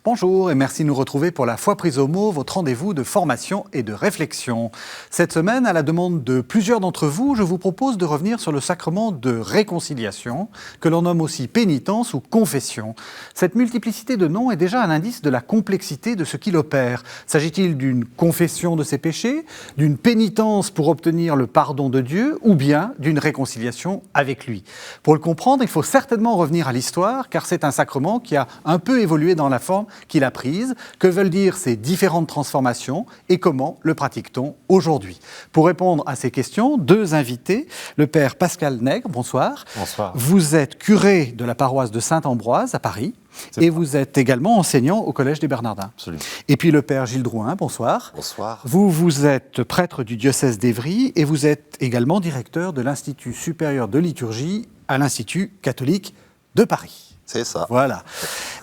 Bonjour et merci de nous retrouver pour la Foi prise au mot, votre rendez-vous de formation et de réflexion. Cette semaine, à la demande de plusieurs d'entre vous, je vous propose de revenir sur le sacrement de réconciliation, que l'on nomme aussi pénitence ou confession. Cette multiplicité de noms est déjà un indice de la complexité de ce qu'il opère. S'agit-il d'une confession de ses péchés, d'une pénitence pour obtenir le pardon de Dieu, ou bien d'une réconciliation avec lui? Pour le comprendre, il faut certainement revenir à l'histoire, car c'est un sacrement qui a un peu évolué dans la forme qu'il a prise, que veulent dire ces différentes transformations et comment le pratique-t-on aujourd'hui. Pour répondre à ces questions, deux invités, le père Pascal Nègre, bonsoir. Bonsoir. Vous êtes curé de la paroisse de Saint-Ambroise à Paris et vous êtes également enseignant au Collège des Bernardins. Absolument. Et puis le père Gilles Drouin, bonsoir. Bonsoir. Vous êtes prêtre du diocèse d'Évry et vous êtes également directeur de l'Institut supérieur de liturgie à l'Institut catholique de Paris. C'est ça. Voilà.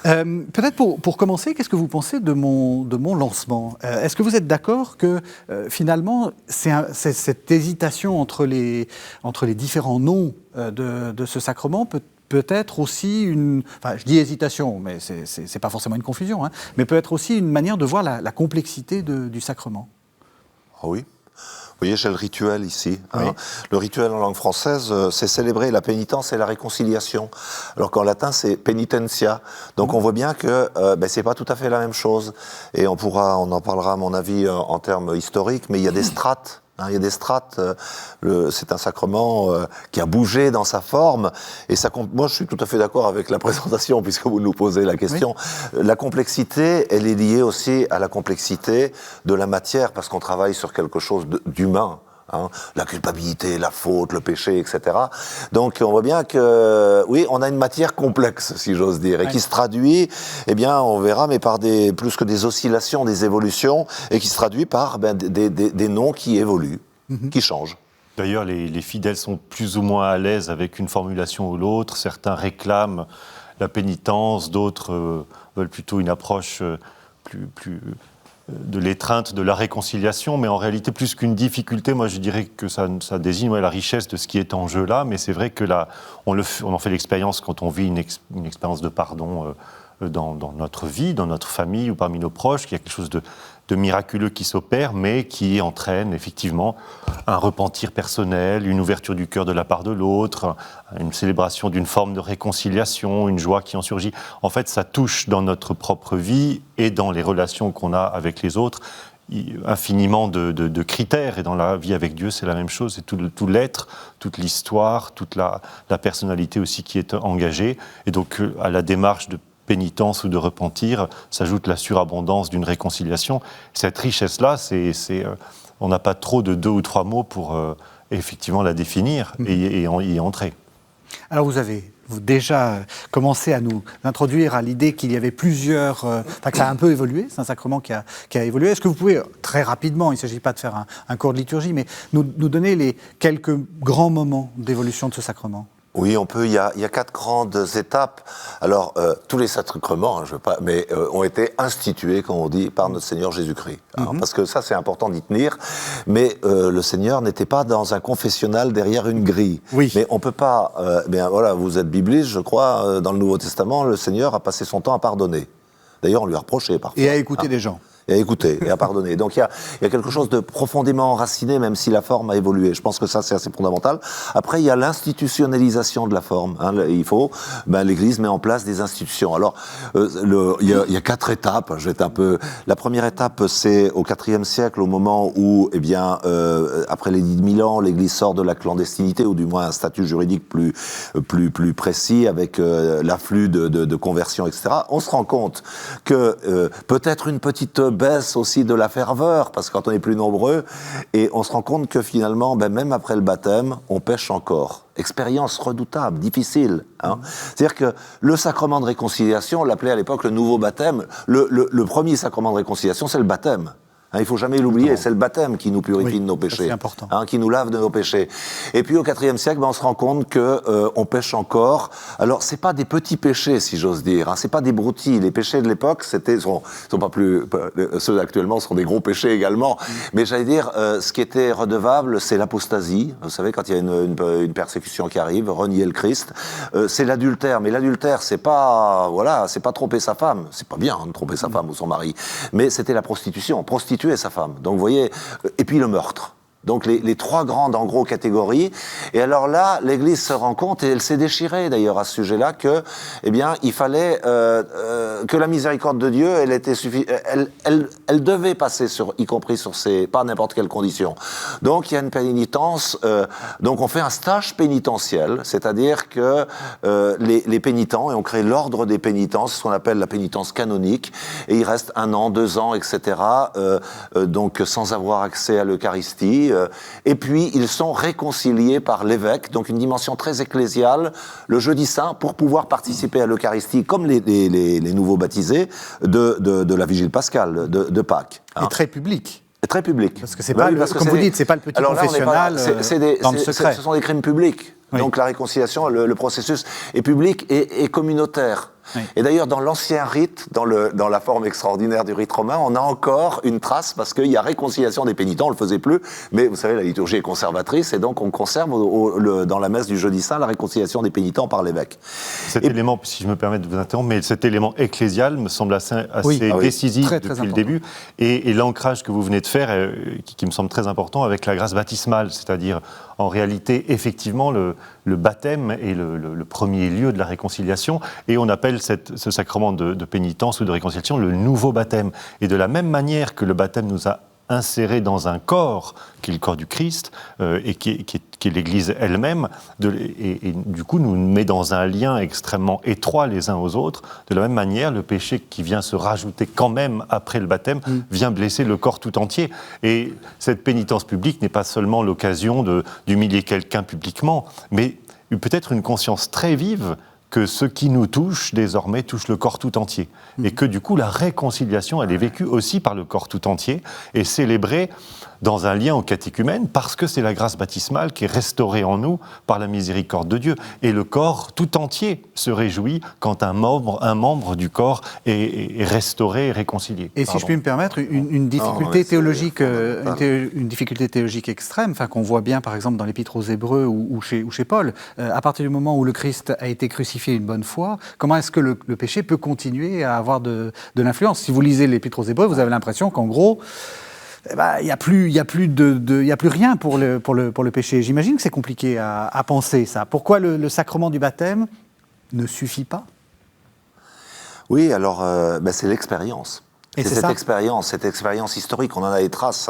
Peut-être pour commencer, qu'est-ce que vous pensez de mon lancement ? Est-ce que vous êtes d'accord que finalement, c'est cette hésitation entre les différents noms de ce sacrement peut être aussi une... Enfin, je dis hésitation, mais c'est pas forcément une confusion, hein, mais peut être aussi une manière de voir la complexité du sacrement. Ah oui. Vous voyez, j'ai le rituel ici. Oui. Le rituel en langue française, c'est célébrer la pénitence et la réconciliation. Alors qu'en latin, c'est penitentia. Donc on voit bien que c'est pas tout à fait la même chose. Et on en parlera à mon avis en termes historiques, mais il y a des strates. Il y a des strates, c'est un sacrement qui a bougé dans sa forme, et moi je suis tout à fait d'accord avec la présentation, puisque vous nous posez la question. Oui. La complexité, elle est liée aussi à la complexité de la matière, parce qu'on travaille sur quelque chose d'humain. La culpabilité, la faute, le péché, etc. Donc on voit bien que, oui, on a une matière complexe, si j'ose dire, et qui se traduit, eh bien, on verra, mais par plus que des oscillations, des évolutions, et qui se traduit par des noms qui évoluent, qui changent. D'ailleurs, les fidèles sont plus ou moins à l'aise avec une formulation ou l'autre. Certains réclament la pénitence, d'autres veulent plutôt une approche plus de l'étreinte, de la réconciliation, mais en réalité, plus qu'une difficulté, moi je dirais que ça désigne la richesse de ce qui est en jeu là, mais c'est vrai que là, on en fait l'expérience quand on vit une expérience de pardon dans notre vie, dans notre famille ou parmi nos proches, qu'il y a quelque chose de miraculeux qui s'opère, mais qui entraîne effectivement un repentir personnel, une ouverture du cœur de la part de l'autre, une célébration d'une forme de réconciliation, une joie qui en surgit. En fait, ça touche dans notre propre vie et dans les relations qu'on a avec les autres infiniment de critères. Et dans la vie avec Dieu, c'est la même chose. C'est tout l'être, toute l'histoire, toute la personnalité aussi qui est engagée. Et donc, à la démarche de pénitence ou de repentir, s'ajoute la surabondance d'une réconciliation. Cette richesse-là, on n'a pas trop de 2 ou 3 mots pour effectivement la définir et y entrer. Alors vous avez déjà commencé à nous introduire à l'idée qu'il y avait plusieurs... que ça a un peu évolué, c'est un sacrement qui a évolué. Est-ce que vous pouvez, très rapidement, il ne s'agit pas de faire un cours de liturgie, mais nous donner les quelques grands moments d'évolution de ce sacrement ? Oui, on peut. Il y a 4 grandes étapes. Alors, tous les sacrements, ont été institués, comme on dit, par notre Seigneur Jésus-Christ. Parce que ça, c'est important d'y tenir. Mais le Seigneur n'était pas dans un confessionnal derrière une grille. Oui. Mais on peut pas. Vous êtes bibliste, je crois. Dans le Nouveau Testament, le Seigneur a passé son temps à pardonner. D'ailleurs, on lui a reproché parfois. Et à écouter les gens. Et à écouter, et à pardonner. Donc il y a quelque chose de profondément enraciné, même si la forme a évolué. Je pense que ça, c'est assez fondamental. Après, il y a l'institutionnalisation de la forme. Il faut, l'Église met en place des institutions. Alors, il y a 4 étapes. La première étape, c'est au IVe siècle, au moment où, après les 10 000 ans, l'Église sort de la clandestinité, ou du moins un statut juridique plus précis, avec l'afflux de conversions, etc. On se rend compte que peut-être une petite baisse aussi de la ferveur, parce que quand on est plus nombreux, et on se rend compte que finalement, même après le baptême, on pêche encore. Expérience redoutable, difficile. C'est-à-dire que le sacrement de réconciliation, on l'appelait à l'époque le nouveau baptême, le premier sacrement de réconciliation, c'est le baptême. Il ne faut jamais l'oublier, c'est le baptême qui nous purifie de nos péchés, c'est important. Qui nous lave de nos péchés. Et puis au IVe siècle, on se rend compte qu'on pêche encore. Alors, ce n'est pas des petits péchés, si j'ose dire, ce n'est pas des broutilles. Les péchés de l'époque, sont pas plus... Ceux actuellement sont des gros péchés également. Mais j'allais dire, ce qui était redevable, c'est l'apostasie. Vous savez, quand il y a une persécution qui arrive, renier le Christ, c'est l'adultère. Mais l'adultère, c'est pas tromper sa femme. C'est pas bien de tromper sa femme ou son mari. Mais c'était la prostitution. Prostituer sa femme. Donc vous voyez, et puis le meurtre. Donc les trois grandes, en gros, catégories. Et alors là, l'Église se rend compte, et elle s'est déchirée d'ailleurs à ce sujet-là, que, il fallait que la miséricorde de Dieu, elle devait passer y compris sur pas n'importe quelle condition. Donc il y a une pénitence. Donc on fait un stage pénitentiel, c'est-à-dire que les pénitents, et on crée l'ordre des pénitents, ce qu'on appelle la pénitence canonique, et il reste 1 an, 2 ans, etc. Donc sans avoir accès à l'Eucharistie. Et puis, ils sont réconciliés par l'évêque, donc une dimension très ecclésiale, le jeudi saint, pour pouvoir participer à l'Eucharistie, comme les nouveaux baptisés, de la Vigile pascale, de Pâques. Et très public. Très public. Parce que c'est pas, comme vous dites, c'est pas le petit confessionnal dans le secret. Ce sont des crimes publics. Oui. Donc la réconciliation, le processus est public et communautaire. Oui. Et d'ailleurs, dans l'ancien rite, dans la forme extraordinaire du rite romain, on a encore une trace, parce qu'il y a réconciliation des pénitents, on le faisait plus, mais vous savez, la liturgie est conservatrice, et donc on conserve dans la messe du jeudi saint la réconciliation des pénitents par l'évêque. Cet élément, si je me permets de vous interrompre, mais cet élément ecclésial me semble assez décisif très, depuis très le début, et l'ancrage que vous venez de faire, qui me semble très important, avec la grâce baptismale, c'est-à-dire, en réalité, effectivement, le baptême est le premier lieu de la réconciliation, et on appelle ce sacrement de pénitence ou de réconciliation le nouveau baptême. Et de la même manière que le baptême nous a insérés dans un corps, qui est le corps du Christ, et qui est l'Église elle-même, et du coup nous met dans un lien extrêmement étroit les uns aux autres. De la même manière, le péché qui vient se rajouter quand même après le baptême vient blesser le corps tout entier. Et cette pénitence publique n'est pas seulement l'occasion d'humilier quelqu'un publiquement, mais peut-être une conscience très vive que ce qui nous touche, désormais, touche le corps tout entier. Et que, du coup, la réconciliation, elle est vécue aussi par le corps tout entier et célébrée dans un lien au catéchumène, parce que c'est la grâce baptismale qui est restaurée en nous par la miséricorde de Dieu. Et le corps tout entier se réjouit quand un membre du corps est restauré et réconcilié. Et si je puis me permettre, une difficulté théologique, une difficulté théologique extrême, qu'on voit bien par exemple dans l'Épître aux Hébreux ou chez Paul, à partir du moment où le Christ a été crucifié une bonne fois, comment est-ce que le péché peut continuer à avoir de l'influence? Si vous lisez l'Épître aux Hébreux, vous avez l'impression qu'en gros, il n'y a plus rien pour le péché. J'imagine que c'est compliqué à penser ça. Pourquoi le sacrement du baptême ne suffit pas? Oui, alors c'est l'expérience. Et c'est cette expérience historique, on en a des traces,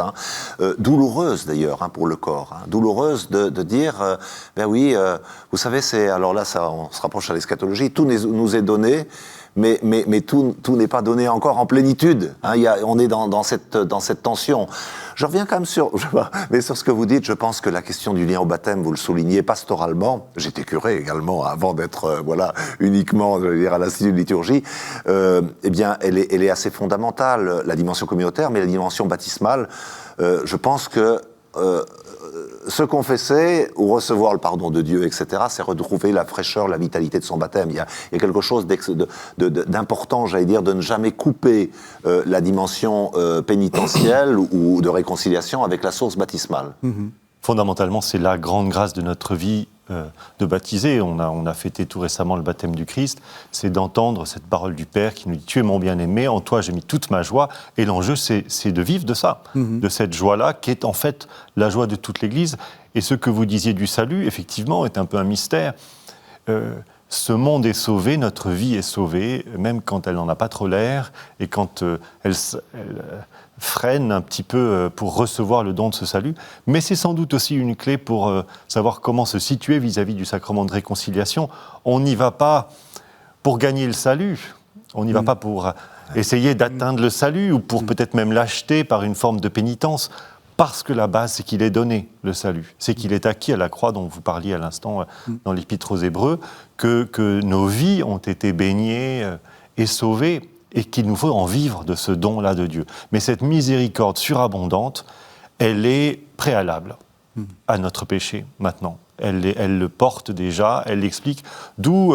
douloureuse d'ailleurs pour le corps, douloureuse de dire, vous savez, alors là, on se rapproche à l'eschatologie, tout nous est donné, mais tout n'est pas donné encore en plénitude. On est dans cette tension. Je reviens quand même sur ce que vous dites. Je pense que la question du lien au baptême, vous le soulignez pastoralement. J'étais curé également avant d'être uniquement, à l'Institut de liturgie. Elle est assez fondamentale, la dimension communautaire, mais la dimension baptismale. Je pense que se confesser ou recevoir le pardon de Dieu, etc., c'est retrouver la fraîcheur, la vitalité de son baptême. Il y a quelque chose d'important, j'allais dire, de ne jamais couper la dimension pénitentielle ou de réconciliation avec la source baptismale. Mm-hmm. Fondamentalement, c'est la grande grâce de notre vie de baptiser. On a fêté tout récemment le baptême du Christ. C'est d'entendre cette parole du Père qui nous dit « Tu es mon bien-aimé, en toi j'ai mis toute ma joie ». Et l'enjeu, c'est de vivre de ça, de cette joie-là, qui est en fait la joie de toute l'Église. Et ce que vous disiez du salut, effectivement, est un peu un mystère. Ce monde est sauvé, notre vie est sauvée, même quand elle n'en a pas trop l'air, et quand elle freine un petit peu pour recevoir le don de ce salut. Mais c'est sans doute aussi une clé pour savoir comment se situer vis-à-vis du sacrement de réconciliation. On n'y va pas pour gagner le salut, on n'y va pas pour essayer d'atteindre le salut, ou pour peut-être même l'acheter par une forme de pénitence. Parce que la base, c'est qu'il est donné, le salut. C'est qu'il est acquis à la croix, dont vous parliez à l'instant dans l'Épître aux Hébreux, que nos vies ont été baignées et sauvées, et qu'il nous faut en vivre de ce don-là de Dieu. Mais cette miséricorde surabondante, elle est préalable à notre péché maintenant. Elle le porte déjà, elle l'explique, d'où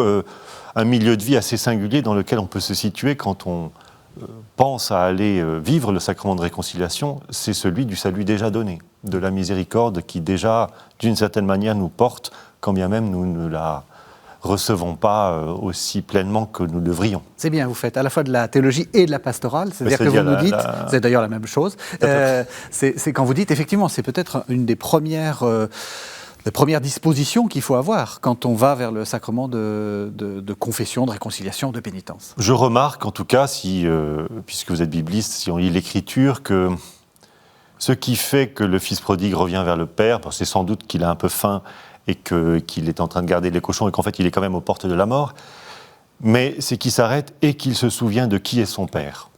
un milieu de vie assez singulier dans lequel on peut se situer quand on pense à aller vivre le sacrement de réconciliation, c'est celui du salut déjà donné, de la miséricorde qui déjà, d'une certaine manière, nous porte, quand bien même nous ne la recevons pas aussi pleinement que nous devrions. C'est bien, vous faites à la fois de la théologie et de la pastorale, c'est-à-dire que vous nous dites, c'est d'ailleurs la même chose, c'est quand vous dites, effectivement, c'est peut-être une des premières dispositions qu'il faut avoir quand on va vers le sacrement de confession, de réconciliation, de pénitence. Je remarque en tout cas, puisque vous êtes bibliste, si on lit l'Écriture, que ce qui fait que le fils prodigue revient vers le Père, c'est sans doute qu'il a un peu faim et qu'il est en train de garder les cochons et qu'en fait il est quand même aux portes de la mort, mais c'est qu'il s'arrête et qu'il se souvient de qui est son Père.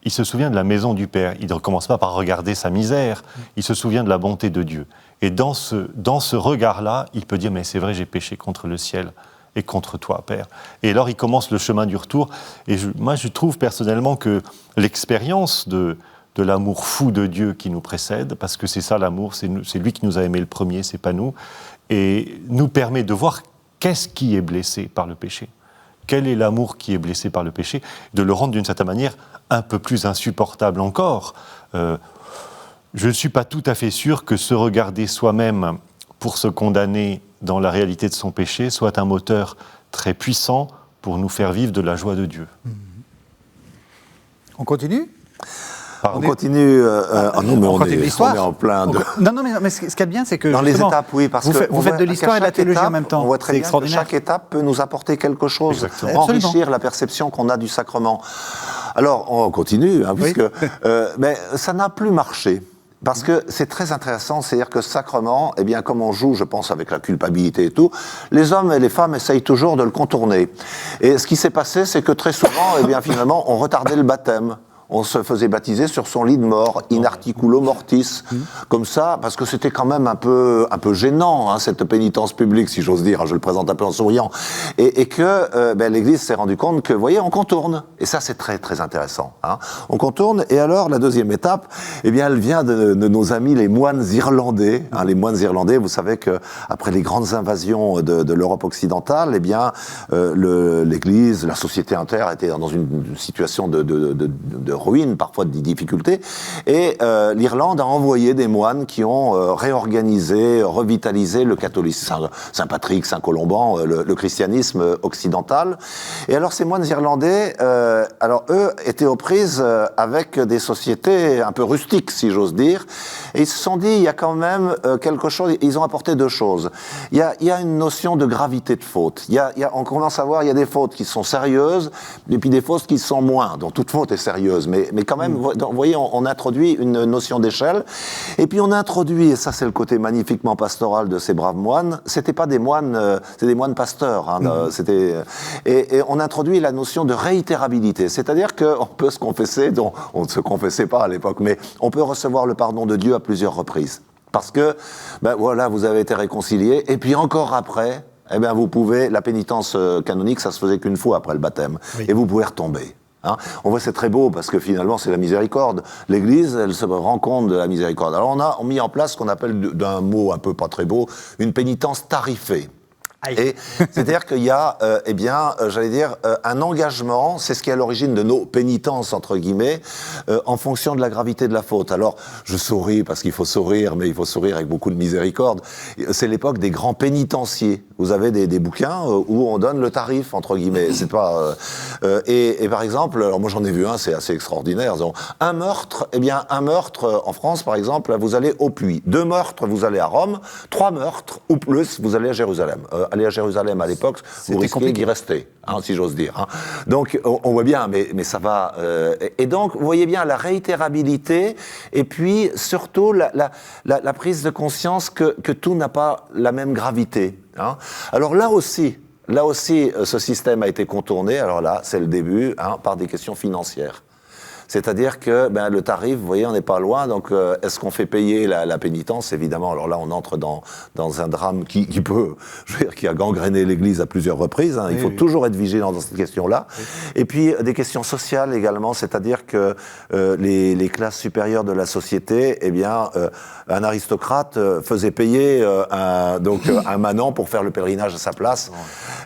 Il se souvient de la maison du Père. Il ne recommence pas par regarder sa misère, il se souvient de la bonté de Dieu. Et dans ce regard-là, il peut dire « mais c'est vrai, j'ai péché contre le ciel et contre toi, Père ». Et alors il commence le chemin du retour. Et moi je trouve personnellement que l'expérience de l'amour fou de Dieu qui nous précède, parce que c'est ça l'amour, c'est lui qui nous a aimés le premier, c'est pas nous, et nous permet de voir qu'est-ce qui est blessé par le péché. Quel est l'amour qui est blessé par le péché, de le rendre d'une certaine manière un peu plus insupportable encore. Je ne suis pas tout à fait sûr que se regarder soi-même pour se condamner dans la réalité de son péché soit un moteur très puissant pour nous faire vivre de la joie de Dieu. On continue ? On continue. On est en plein de. Non, mais ce qu'il y a de bien, c'est que. Dans les étapes, oui, parce que. Vous faites de l'histoire et de la théologie en même temps. On voit très bien que chaque étape peut nous apporter quelque chose, exactement. enrichir la perception qu'on a du sacrement. Alors, on continue, puisque. Mais ça n'a plus marché. Parce que c'est très intéressant, c'est-à-dire que sacrement, eh bien, comme on joue, je pense, avec la culpabilité et tout, les hommes et les femmes essayent toujours de le contourner. Et ce qui s'est passé, c'est que très souvent, eh bien, finalement, on retardait le baptême. On se faisait baptiser sur son lit de mort, in articulo mortis, comme ça, parce que c'était quand même un peu gênant, cette pénitence publique, si j'ose dire, je le présente un peu en souriant, et que l'Église s'est rendue compte que, vous voyez, on contourne, et ça c'est très très intéressant. On contourne, et alors la deuxième étape, eh bien, elle vient de nos amis les moines irlandais. Les moines irlandais, vous savez que après les grandes invasions de l'Europe occidentale, eh bien, l'Église, la société entière était dans une situation de ruine, parfois de difficultés, et l'Irlande a envoyé des moines qui ont réorganisé, revitalisé le catholicisme, Saint Patrick, Saint Colomban, le christianisme occidental. Et alors ces moines irlandais, alors eux étaient aux prises avec des sociétés un peu rustiques, si j'ose dire, et ils se sont dit, il y a quand même quelque chose, ils ont apporté deux choses. Il y a une notion de gravité de faute. On commence à voir, il y a des fautes qui sont sérieuses, et puis des fautes qui sont moins, dont toute faute est sérieuse. Mais quand même, vous voyez, on introduit une notion d'échelle. Et puis on introduit, et ça c'est le côté magnifiquement pastoral de ces braves moines, c'était pas des moines, c'est des moines pasteurs. Et on introduit la notion de réitérabilité. C'est-à-dire qu'on peut se confesser, dont on ne se confessait pas à l'époque, mais on peut recevoir le pardon de Dieu à plusieurs reprises. Parce que, voilà, vous avez été réconciliés, et puis encore après, eh bien vous pouvez, la pénitence canonique, ça se faisait qu'une fois après le baptême. Oui. Et vous pouvez retomber. On voit c'est très beau parce que finalement c'est la miséricorde. L'Église, elle se rend compte de la miséricorde. Alors on a mis en place ce qu'on appelle d'un mot un peu pas très beau, une pénitence tarifée. Et c'est-à-dire qu'il y a, un engagement, c'est ce qui est à l'origine de nos pénitences, entre guillemets, en fonction de la gravité de la faute. Alors, je souris parce qu'il faut sourire, mais il faut sourire avec beaucoup de miséricorde. C'est l'époque des grands pénitenciers. Vous avez des bouquins où on donne le tarif, entre guillemets. C'est pas, et par exemple, alors moi j'en ai vu un, c'est assez extraordinaire. Donc, un meurtre en France, par exemple, vous allez au Puy. 2 meurtres, vous allez à Rome. 3 meurtres ou plus, vous allez à Jérusalem. Aller à Jérusalem à l'époque, vous risquez d'y rester, si j'ose dire. Donc, on voit bien, mais ça va. Et donc, vous voyez bien la réitérabilité, et puis surtout la prise de conscience que tout n'a pas la même gravité. Alors là aussi, ce système a été contourné. Alors là, c'est le début, par des questions financières. C'est-à-dire que le tarif, vous voyez, on n'est pas loin. Donc, est-ce qu'on fait payer la pénitence? Évidemment, alors là, on entre dans un drame qui peut, je veux dire, qui a gangréné l'Église à plusieurs reprises. Il faut toujours être vigilant dans cette question-là. Oui. Et puis, des questions sociales également, c'est-à-dire que les classes supérieures de la société, eh bien, un aristocrate faisait payer un manant pour faire le pèlerinage à sa place.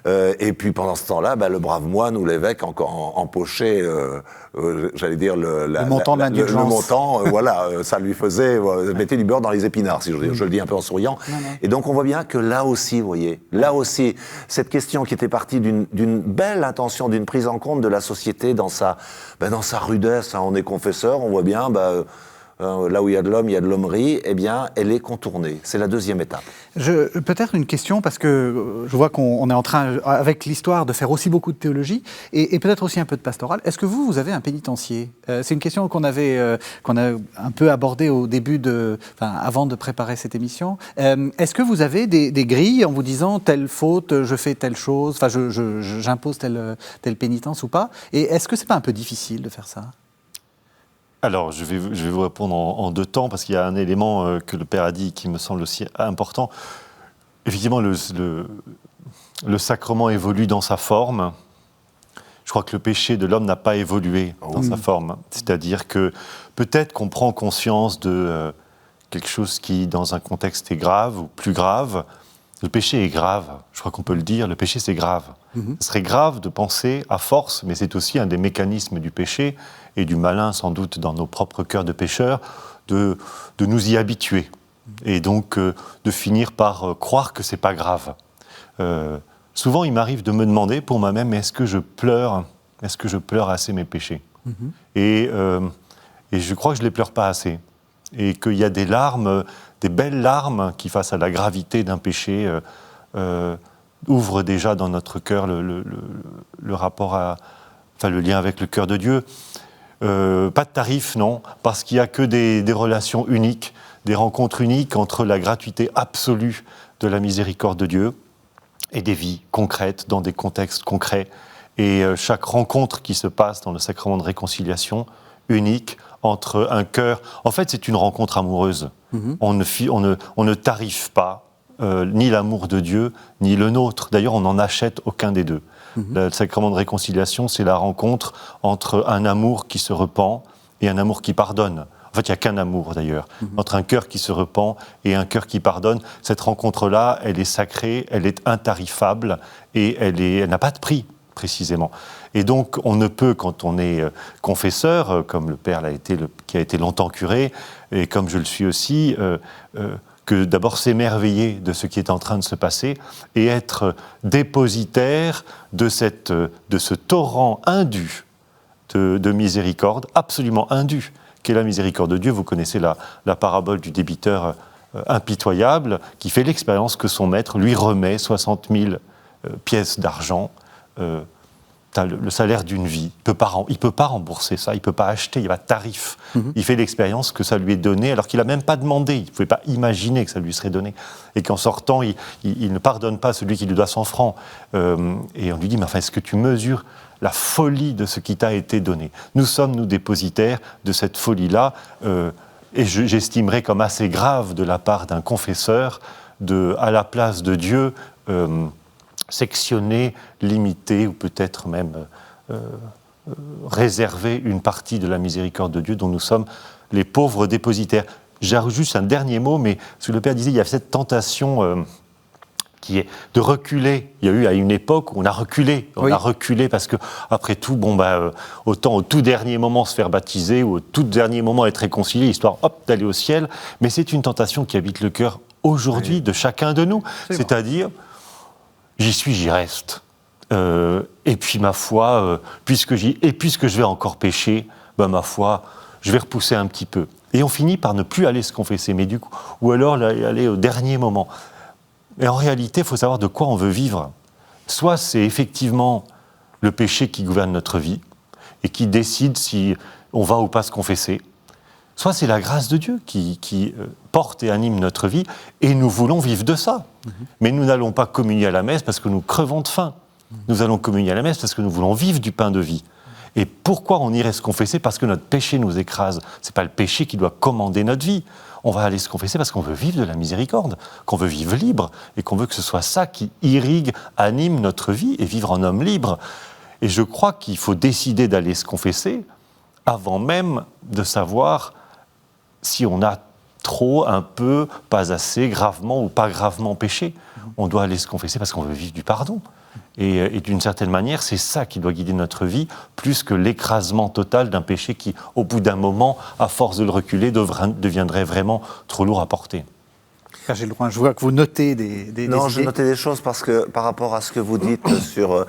Et puis, pendant ce temps-là, le brave moine ou l'évêque empochait, j'allais dire, le montant de l'indulgence. Le montant, voilà, ça lui faisait, mettait du beurre dans les épinards, si je le dis un peu en souriant. Non. Et donc, on voit bien que là aussi, vous voyez, cette question qui était partie d'une belle intention, d'une prise en compte de la société dans sa rudesse, on est confesseur, on voit bien, là où il y a de l'homme, il y a de l'hommerie, eh bien, elle est contournée. C'est la deuxième étape. Peut-être une question, parce que je vois qu'on est en train, avec l'histoire, de faire aussi beaucoup de théologie, et peut-être aussi un peu de pastoral. Est-ce que vous avez un pénitencier? C'est une question qu'on a un peu abordée au début avant de préparer cette émission. Est-ce que vous avez des grilles en vous disant, telle faute, je fais telle chose, j'impose telle pénitence ou pas? Et est-ce que c'est pas un peu difficile de faire ça? Alors, je vais vous répondre en deux temps, parce qu'il y a un élément que le Père a dit qui me semble aussi important. Effectivement, le sacrement évolue dans sa forme. Je crois que le péché de l'homme n'a pas évolué dans sa forme. C'est-à-dire que peut-être qu'on prend conscience de quelque chose qui, dans un contexte, est grave ou plus grave. Le péché est grave, je crois qu'on peut le dire, le péché c'est grave. Ce serait grave de penser à force, mais c'est aussi un des mécanismes du péché, et du malin sans doute dans nos propres cœurs de pécheurs, de nous y habituer. Et donc de finir par croire que c'est pas grave. Souvent il m'arrive de me demander pour moi-même, est-ce que je pleure assez mes péchés? Et je crois que je les pleure pas assez. Et qu'il y a des larmes, des belles larmes qui, face à la gravité d'un péché, ouvrent déjà dans notre cœur le rapport le lien avec le cœur de Dieu. Pas de tarif, non, parce qu'il n'y a que des relations uniques, des rencontres uniques entre la gratuité absolue de la miséricorde de Dieu et des vies concrètes, dans des contextes concrets. Et chaque rencontre qui se passe dans le sacrement de réconciliation, unique, entre un cœur... En fait, c'est une rencontre amoureuse. On ne tarife pas ni l'amour de Dieu, ni le nôtre. D'ailleurs, on n'en achète aucun des deux. Le sacrement de réconciliation, c'est la rencontre entre un amour qui se repent et un amour qui pardonne. En fait, il n'y a qu'un amour, d'ailleurs. Entre un cœur qui se repent et un cœur qui pardonne, cette rencontre-là, elle est sacrée, elle est intarifable et elle n'a pas de prix, précisément. Et donc, on ne peut, quand on est confesseur, comme le Père qui a été longtemps curé, et comme je le suis aussi, que d'abord s'émerveiller de ce qui est en train de se passer et être dépositaire de ce torrent indu de miséricorde, absolument indu, qu'est la miséricorde de Dieu. Vous connaissez la parabole du débiteur impitoyable qui fait l'expérience que son maître lui remet 60 000 pièces d'argent, le salaire d'une vie. Il peut pas rembourser ça, il peut pas acheter, il y a pas de tarif. Il fait l'expérience que ça lui est donné alors qu'il a même pas demandé, il pouvait pas imaginer que ça lui serait donné. Et qu'en sortant, il ne pardonne pas celui qui lui doit 100 francs. Et on lui dit, mais enfin, est-ce que tu mesures la folie de ce qui t'a été donné? Nous sommes, nous, dépositaires de cette folie-là, et j'estimerais comme assez grave de la part d'un confesseur, à la place de Dieu, sectionner, limiter ou peut-être même réserver une partie de la miséricorde de Dieu dont nous sommes les pauvres dépositaires. J'ajoute juste un dernier mot, mais ce que le Père disait, il y a cette tentation qui est de reculer. Il y a eu à une époque où on a reculé. On a reculé parce que, après tout, autant au tout dernier moment se faire baptiser ou au tout dernier moment être réconcilié, histoire d'aller au ciel. Mais c'est une tentation qui habite le cœur aujourd'hui de chacun de nous. C'est-à-dire... J'y suis, j'y reste. Et puis, ma foi, puisque je vais encore pécher, ma foi, je vais repousser un petit peu. Et on finit par ne plus aller se confesser, mais du coup, ou alors aller au dernier moment. Et en réalité, il faut savoir de quoi on veut vivre. Soit c'est effectivement le péché qui gouverne notre vie et qui décide si on va ou pas se confesser. Soit c'est la grâce de Dieu qui porte et anime notre vie, et nous voulons vivre de ça. Mais nous n'allons pas communier à la messe parce que nous crevons de faim. Nous allons communier à la messe parce que nous voulons vivre du pain de vie. Et pourquoi on irait se confesser? Parce que notre péché nous écrase. Ce n'est pas le péché qui doit commander notre vie. On va aller se confesser parce qu'on veut vivre de la miséricorde, qu'on veut vivre libre, et qu'on veut que ce soit ça qui irrigue, anime notre vie, et vivre en homme libre. Et je crois qu'il faut décider d'aller se confesser avant même de savoir si on a trop, un peu, pas assez, gravement ou pas gravement péché. On doit aller se confesser parce qu'on veut vivre du pardon. Et d'une certaine manière, c'est ça qui doit guider notre vie, plus que l'écrasement total d'un péché qui, au bout d'un moment, à force de le reculer, deviendrait vraiment trop lourd à porter. J'ai le droit, je vois que vous notez des Non, idées. je notais des choses parce que par rapport à ce que vous dites sur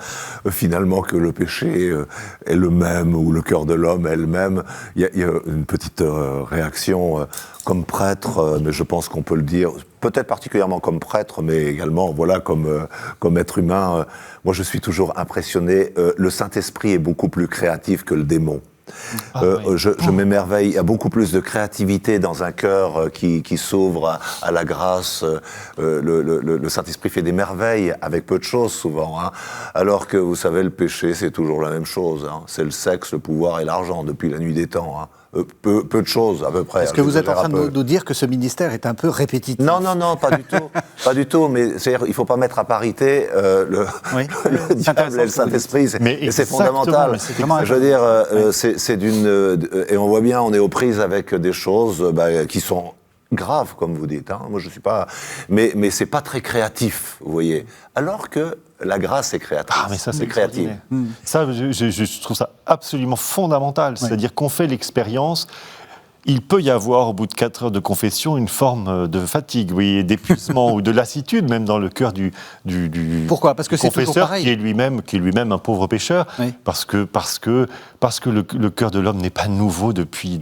finalement que le péché est le même ou le cœur de l'homme est le même, il y a une petite réaction comme prêtre, mais je pense qu'on peut le dire, peut-être particulièrement comme prêtre, mais également voilà comme être humain. Moi, je suis toujours impressionné. Le Saint-Esprit est beaucoup plus créatif que le démon. Oui. Je m'émerveille, il y a beaucoup plus de créativité dans un cœur qui s'ouvre à la grâce. Le Saint-Esprit fait des merveilles avec peu de choses souvent, hein. Alors que vous savez, le péché c'est toujours la même chose, hein. C'est le sexe, le pouvoir et l'argent depuis la nuit des temps, hein. Peu de choses à peu près. Est-ce que vous êtes en train de nous dire que ce ministère est un peu répétitif? Non, pas du tout. Pas du tout, mais c'est-à-dire, il ne faut pas mettre à parité le diable et le Saint-Esprit. C'est fondamental. Je veux dire, c'est et on voit bien, on est aux prises avec des choses qui sont graves, comme vous dites, hein. Moi, je ne suis pas... Mais ce n'est pas très créatif, vous voyez. Alors que la grâce est créatrice. Ah, mais ça, c'est créatif. Ça, je trouve ça absolument fondamental. C'est-à-dire qu'on fait l'expérience. Il peut y avoir, au bout de 4 heures de confession, une forme de fatigue, oui, d'épuisement ou de lassitude, même dans le cœur du Pourquoi? Parce que c'est toujours confesseur pareil. qui est lui-même un pauvre pécheur, Oui. parce que le cœur de l'homme n'est pas nouveau depuis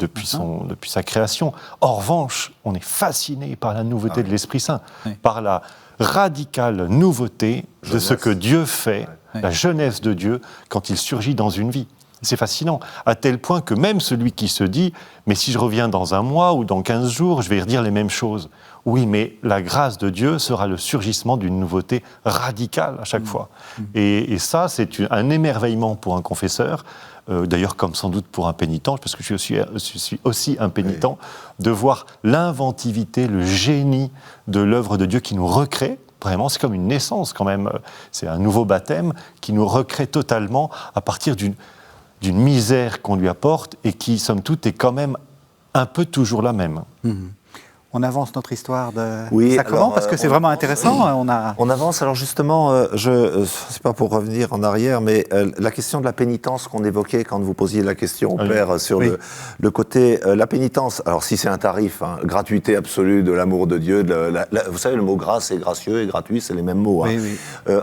sa création. En revanche, on est fasciné par la nouveauté de l'Esprit Saint, par la radicale nouveauté de ce que Dieu fait, la jeunesse de Dieu, quand il surgit dans une vie. C'est fascinant, à tel point que même celui qui se dit « mais si je reviens dans un mois ou dans 15 jours, je vais redire les mêmes choses ». Oui, mais la grâce de Dieu sera le surgissement d'une nouveauté radicale à chaque fois. Et ça, c'est un émerveillement pour un confesseur, d'ailleurs comme sans doute pour un pénitent, parce que je suis aussi un pénitent, de voir l'inventivité, le génie de l'œuvre de Dieu qui nous recrée. Vraiment, c'est comme une naissance quand même, c'est un nouveau baptême qui nous recrée totalement à partir d'une misère qu'on lui apporte et qui, somme toute, est quand même un peu toujours la même. On avance notre histoire de Oui, sacrement alors, parce que c'est vraiment intéressant. On avance, alors justement, c'est pas pour revenir en arrière, mais la question de la pénitence qu'on évoquait quand vous posiez la question au Père sur le côté, la pénitence, alors si c'est un tarif, hein, gratuité absolue de l'amour de Dieu, vous savez, le mot grâce et gracieux et gratuit, c'est les mêmes mots. Hein.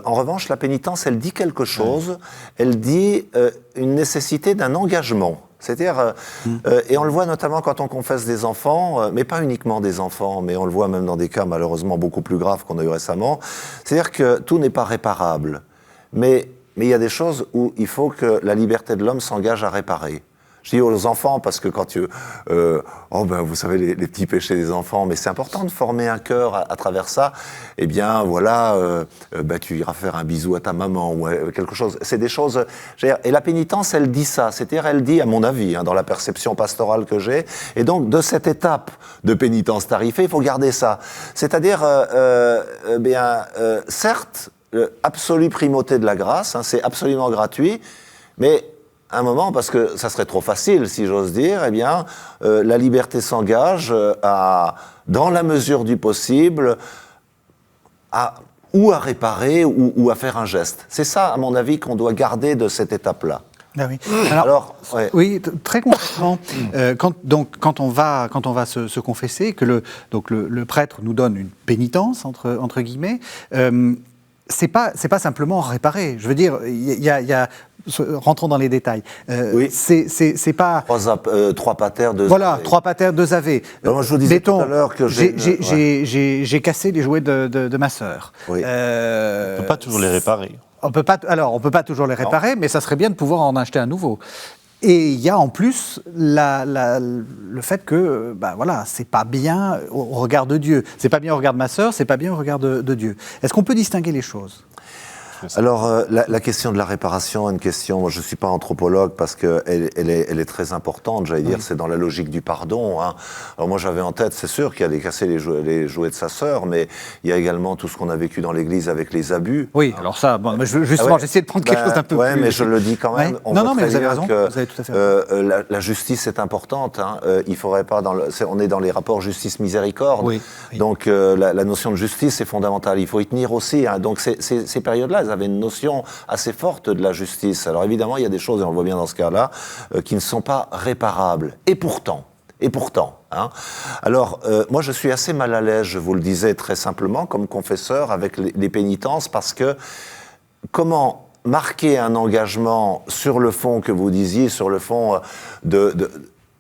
En revanche, la pénitence, elle dit quelque chose, elle dit une nécessité d'un engagement. C'est-à-dire, et on le voit notamment quand on confesse des enfants, mais pas uniquement des enfants, mais on le voit même dans des cas malheureusement beaucoup plus graves qu'on a eu récemment. C'est-à-dire que tout n'est pas réparable, mais il y a des choses où il faut que la liberté de l'homme s'engage à réparer. Je dis aux enfants parce que quand vous savez les petits péchés des enfants, mais c'est important de former un cœur à travers ça. Eh bien voilà, tu iras faire un bisou à ta maman ou quelque chose. C'est des choses. Et la pénitence, elle dit ça. C'est-à-dire, elle dit, à mon avis, hein, dans la perception pastorale que j'ai. Et donc de cette étape de pénitence tarifée, il faut garder ça. C'est-à-dire, certes, absolue primauté de la grâce, hein, c'est absolument gratuit, mais un moment, parce que ça serait trop facile, si j'ose dire, eh bien, la liberté s'engage dans la mesure du possible, à réparer ou à faire un geste. C'est ça, à mon avis, qu'on doit garder de cette étape-là. Ah oui. Oui, très concrètement, quand on va se confesser, que le prêtre nous donne une pénitence entre guillemets. C'est pas simplement réparer. Je veux dire, il y a rentrons dans les détails. C'est pas 3 patères, 2 voilà, ave. 3 patères, 2 ave. Moi, je vous disais tout à l'heure que j'ai cassé les jouets de ma sœur. On ne peut pas toujours les réparer. On peut pas toujours les réparer, mais ça serait bien de pouvoir en acheter un nouveau. Et il y a en plus le fait que, c'est pas bien au regard de Dieu. C'est pas bien au regard de ma sœur, c'est pas bien au regard de Dieu. Est-ce qu'on peut distinguer les choses ? Alors, la question de la réparation est une question, moi je ne suis pas anthropologue parce qu'elle elle est très importante, j'allais dire, c'est dans la logique du pardon. Hein. Alors moi j'avais en tête, c'est sûr qu'il y a des casser les jouets de sa sœur, mais il y a également tout ce qu'on a vécu dans l'Église avec les abus. Oui, alors ça, bon, justement, j'essaie de prendre quelque chose d'un peu plus... Oui, mais je le dis quand même. Ouais. Non, mais vous avez raison, vous avez tout à fait raison. La justice est importante. Hein. Il faudrait pas, on est dans les rapports justice-miséricorde, oui. Donc la notion de justice est fondamentale. Il faut y tenir aussi. Hein. Donc ces périodes-là, elles avaient une notion assez forte de la justice. Alors évidemment, il y a des choses, et on le voit bien dans ce cas-là, qui ne sont pas réparables. Et pourtant, hein. Alors, moi je suis assez mal à l'aise, je vous le disais très simplement, comme confesseur, avec les pénitences, parce que comment marquer un engagement sur le fond que vous disiez, sur le fond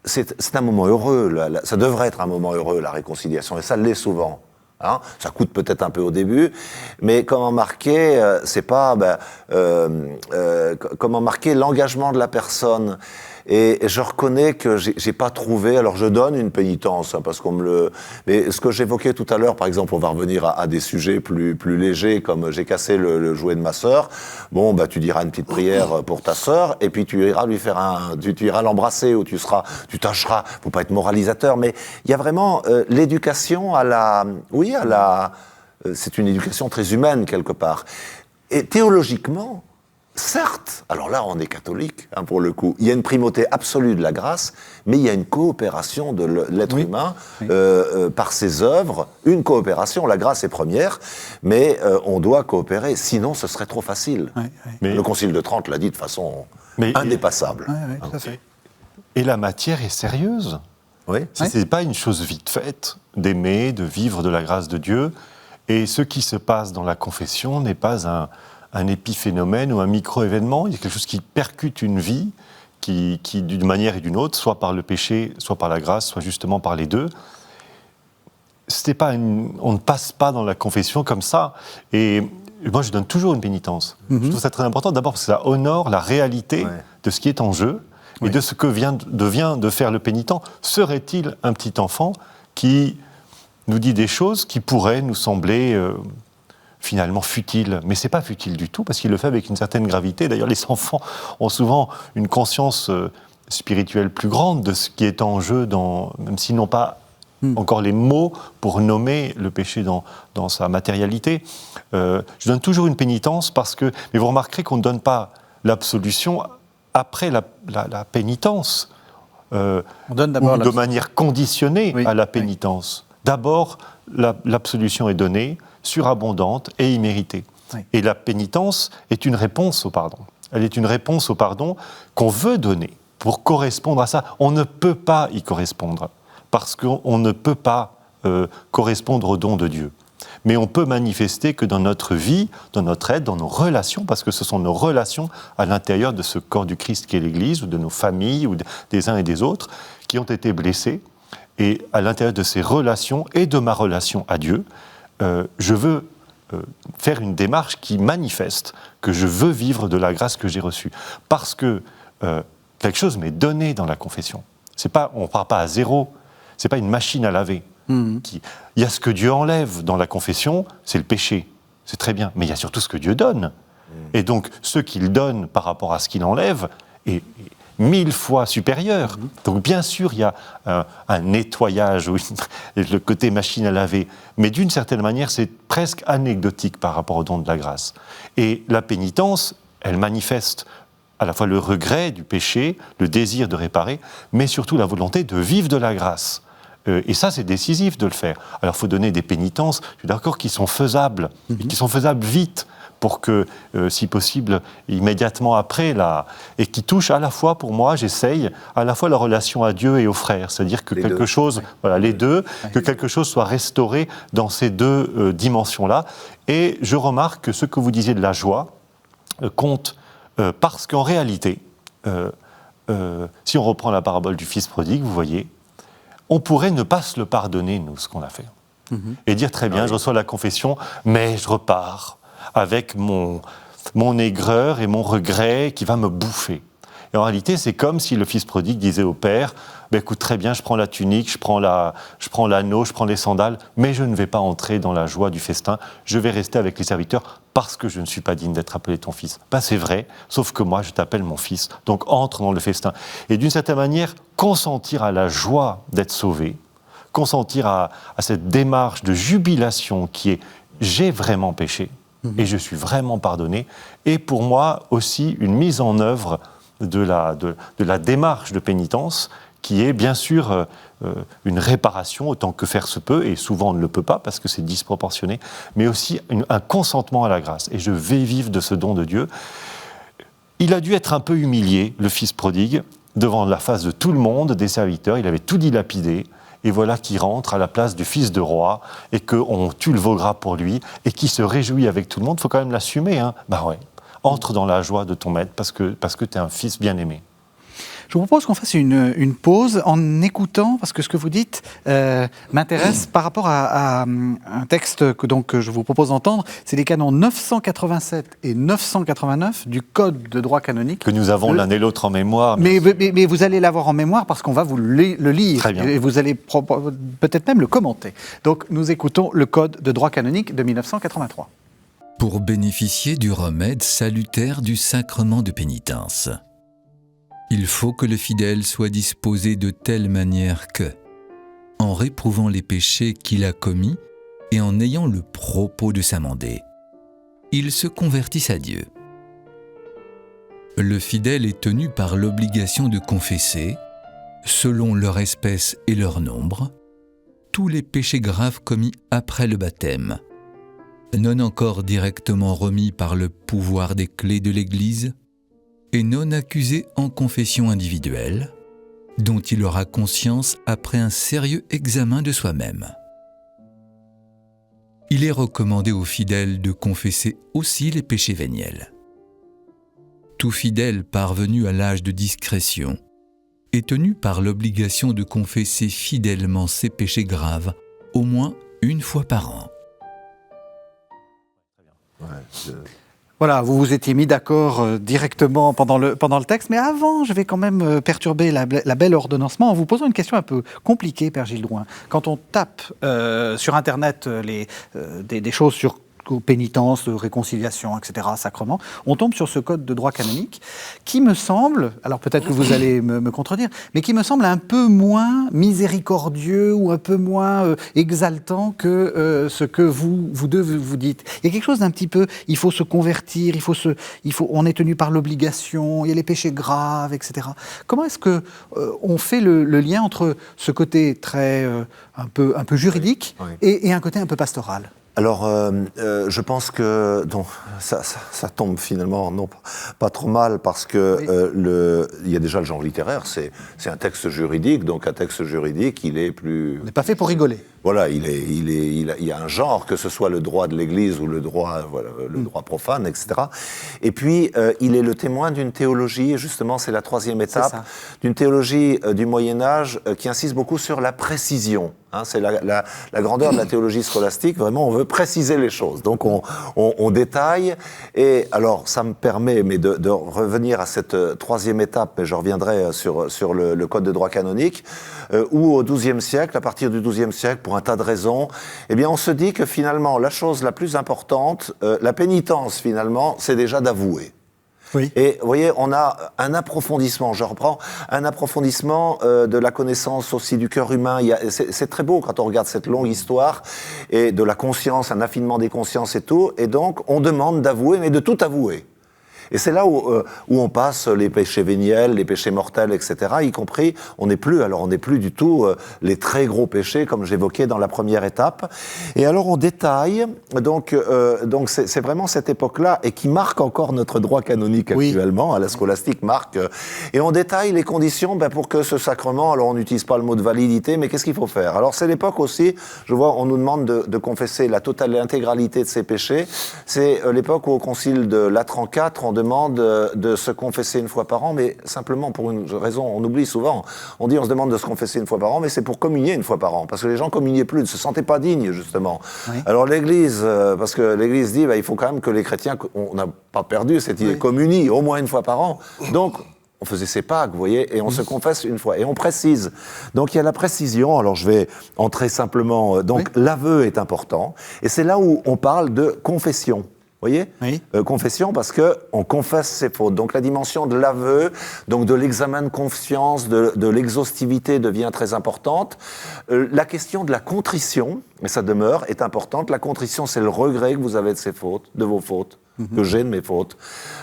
c'est un moment heureux, ça devrait être un moment heureux, la réconciliation, et ça l'est souvent. Hein, ça coûte peut-être un peu au début, mais comment marquer, c'est pas comment marquer l'engagement de la personne. Et je reconnais que j'ai pas trouvé. Alors je donne une pénitence hein, parce qu'on me le. Mais ce que j'évoquais tout à l'heure, par exemple, on va revenir à des sujets plus légers, comme j'ai cassé le jouet de ma sœur. Bon, bah tu diras une petite prière pour ta sœur, et puis tu iras lui faire tu iras l'embrasser ou tu tâcheras. Faut pas être moralisateur, mais il y a vraiment l'éducation c'est une éducation très humaine quelque part. Et théologiquement. Certes, alors là on est catholique hein, pour le coup, il y a une primauté absolue de la grâce, mais il y a une coopération de l'être humain par ses œuvres, une coopération, la grâce est première, mais on doit coopérer, sinon ce serait trop facile. Mais le Concile de Trente l'a dit de façon indépassable. Tout à fait. Et la matière est sérieuse. C'est pas une chose vite faite d'aimer, de vivre de la grâce de Dieu, et ce qui se passe dans la confession n'est pas un épiphénomène ou un micro-événement, il y a quelque chose qui percute une vie, qui d'une manière et d'une autre, soit par le péché, soit par la grâce, soit justement par les deux. On ne passe pas dans la confession comme ça. Et moi, je donne toujours une pénitence. Je trouve ça très important, d'abord parce que ça honore la réalité de ce qui est en jeu et de ce que vient de faire le pénitent. Serait-il un petit enfant qui nous dit des choses qui pourraient nous sembler... finalement futile, mais c'est pas futile du tout parce qu'il le fait avec une certaine gravité. D'ailleurs, les enfants ont souvent une conscience spirituelle plus grande de ce qui est en jeu, même s'ils n'ont pas encore les mots pour nommer le péché dans sa matérialité. Je donne toujours une pénitence mais vous remarquerez qu'on ne donne pas l'absolution après la pénitence. On donne d'abord de manière conditionnée à la pénitence. D'abord, l'absolution est donnée, surabondante et imméritée. Et la pénitence est une réponse au pardon. Elle est une réponse au pardon qu'on veut donner pour correspondre à ça. On ne peut pas y correspondre parce qu'on ne peut pas correspondre au don de Dieu. Mais on peut manifester que dans notre vie, dans notre être, dans nos relations, parce que ce sont nos relations à l'intérieur de ce corps du Christ qu'est l'Église, ou de nos familles, ou des uns et des autres, qui ont été blessés. Et à l'intérieur de ces relations et de ma relation à Dieu, je veux faire une démarche qui manifeste que je veux vivre de la grâce que j'ai reçue. Parce que quelque chose m'est donné dans la confession. On ne part pas à zéro, ce n'est pas une machine à laver. Il y a ce que Dieu enlève dans la confession, c'est le péché. C'est très bien, mais il y a surtout ce que Dieu donne. Et donc, ce qu'il donne par rapport à ce qu'il enlève est 1000 fois supérieur. Donc bien sûr, il y a un nettoyage, le côté machine à laver, mais d'une certaine manière, c'est presque anecdotique par rapport au don de la grâce. Et la pénitence, elle manifeste à la fois le regret du péché, le désir de réparer, mais surtout la volonté de vivre de la grâce. Et ça, c'est décisif de le faire. Alors, il faut donner des pénitences, je suis d'accord, qui sont faisables, et qui sont faisables vite, pour que, si possible, immédiatement après, et qui touche à la fois, pour moi, j'essaye, à la fois la relation à Dieu et aux frères, c'est-à-dire que quelque chose soit restauré dans ces deux dimensions-là. Et je remarque que ce que vous disiez de la joie compte, parce qu'en réalité, si on reprend la parabole du fils prodigue, vous voyez, on pourrait ne pas se le pardonner, nous, ce qu'on a fait. Et dire, très bien, je reçois la confession, mais je repars avec mon aigreur et mon regret qui va me bouffer. Et en réalité, c'est comme si le fils prodigue disait au père, écoute, très bien, je prends la tunique, je prends l'anneau, je prends les sandales, mais je ne vais pas entrer dans la joie du festin, je vais rester avec les serviteurs parce que je ne suis pas digne d'être appelé ton fils. Ben, c'est vrai, sauf que moi, je t'appelle mon fils. Donc, entre dans le festin. Et d'une certaine manière, consentir à la joie d'être sauvé, consentir à cette démarche de jubilation qui est « j'ai vraiment péché et je suis vraiment pardonné », est pour moi aussi une mise en œuvre de la démarche de pénitence qui est bien sûr une réparation autant que faire se peut, et souvent on ne le peut pas parce que c'est disproportionné, mais aussi un consentement à la grâce. Et je vais vivre de ce don de Dieu. Il a dû être un peu humilié, le fils prodigue, devant la face de tout le monde, des serviteurs. Il avait tout dilapidé. Et voilà qu'il rentre à la place du fils de roi et qu'on tue le veau gras pour lui et qui se réjouit avec tout le monde. Il faut quand même l'assumer. Hein. Ben ouais, entre dans la joie de ton maître parce que tu es un fils bien-aimé. Je vous propose qu'on fasse une pause en écoutant, parce que ce que vous dites m'intéresse par rapport à un texte que je vous propose d'entendre. C'est les canons 987 et 989 du Code de droit canonique. Que nous avons l'un et l'autre en mémoire. Mais vous allez l'avoir en mémoire parce qu'on va vous le lire. Très bien. Et vous allez peut-être même le commenter. Donc nous écoutons le Code de droit canonique de 1983. Pour bénéficier du remède salutaire du sacrement de pénitence, il faut que le fidèle soit disposé de telle manière que, en réprouvant les péchés qu'il a commis et en ayant le propos de s'amender, il se convertisse à Dieu. Le fidèle est tenu par l'obligation de confesser, selon leur espèce et leur nombre, tous les péchés graves commis après le baptême, non encore directement remis par le pouvoir des clés de l'Église, et non accusé en confession individuelle, dont il aura conscience après un sérieux examen de soi-même. Il est recommandé aux fidèles de confesser aussi les péchés véniels. Tout fidèle parvenu à l'âge de discrétion est tenu par l'obligation de confesser fidèlement ses péchés graves au moins une fois par an. Voilà, vous vous étiez mis d'accord directement pendant le texte, mais avant, je vais quand même perturber la belle ordonnancement en vous posant une question un peu compliquée, Père Gilles Drouin. Quand on tape sur Internet des choses sur pénitence, réconciliation, etc., sacrement, on tombe sur ce code de droit canonique qui me semble, alors peut-être que vous allez me contredire, mais qui me semble un peu moins miséricordieux ou un peu moins exaltant que ce que vous deux vous dites. Il y a quelque chose d'un petit peu, il faut se convertir, on est tenu par l'obligation, il y a les péchés graves, etc. Comment est-ce que on fait le lien entre ce côté très un peu juridique et un côté un peu pastoral ? Alors, je pense que ça tombe finalement pas trop mal parce que il y a déjà le genre littéraire, c'est un texte juridique, donc un texte juridique, il est plus... On n'est pas fait pour rigoler. Voilà, il y a un genre, que ce soit le droit de l'Église ou le droit profane, etc. Et puis, il est le témoin d'une théologie, et justement, c'est la troisième étape, d'une théologie du Moyen-Âge qui insiste beaucoup sur la précision. Hein, c'est la grandeur de la théologie scolastique, vraiment, on veut préciser les choses. Donc, on détaille, et alors, ça me permet de revenir à cette troisième étape, mais je reviendrai sur le Code de droit canonique, où au XIIe siècle, à partir du XIIe siècle, pour un tas de raisons, eh bien, on se dit que finalement, la chose la plus importante, la pénitence, finalement, c'est déjà d'avouer. Oui. Et vous voyez, on a un approfondissement, je reprends, un approfondissement de la connaissance aussi du cœur humain. C'est très beau quand on regarde cette longue histoire, et de la conscience, un affinement des consciences et tout, et donc on demande d'avouer, mais de tout avouer. Et c'est là où on passe les péchés véniels, les péchés mortels, etc., y compris, on n'est plus du tout les très gros péchés, comme j'évoquais dans la première étape. Et alors on détaille, donc c'est vraiment cette époque-là, et qui marque encore notre droit canonique actuellement, à la scolastique marque, et on détaille les conditions pour que ce sacrement, alors on n'utilise pas le mot de validité, mais qu'est-ce qu'il faut faire? Alors c'est l'époque aussi, je vois, on nous demande de confesser l'intégralité de ses péchés. C'est l'époque où au concile de Latran IV, on demande de se confesser une fois par an, mais simplement pour une raison, on oublie souvent. On se demande de se confesser une fois par an, mais c'est pour communier une fois par an, parce que les gens communiaient plus, ne se sentaient pas dignes, justement. Oui. Alors l'Église, parce que l'Église dit, il faut quand même que les chrétiens, on n'a pas perdu cette idée, communient au moins une fois par an. Donc, on faisait ses Pâques, vous voyez, et on se confesse une fois, et on précise. Donc il y a la précision, alors je vais entrer simplement, l'aveu est important, et c'est là où on parle de confession. Voyez, Oui. confession parce que on confesse ses fautes. Donc la dimension de l'aveu, donc de l'examen de conscience, de l'exhaustivité devient très importante. La question de la contrition, et ça demeure, est importante. La contrition, c'est le regret que vous avez de ses fautes, de vos fautes. Que j'ai de mes fautes.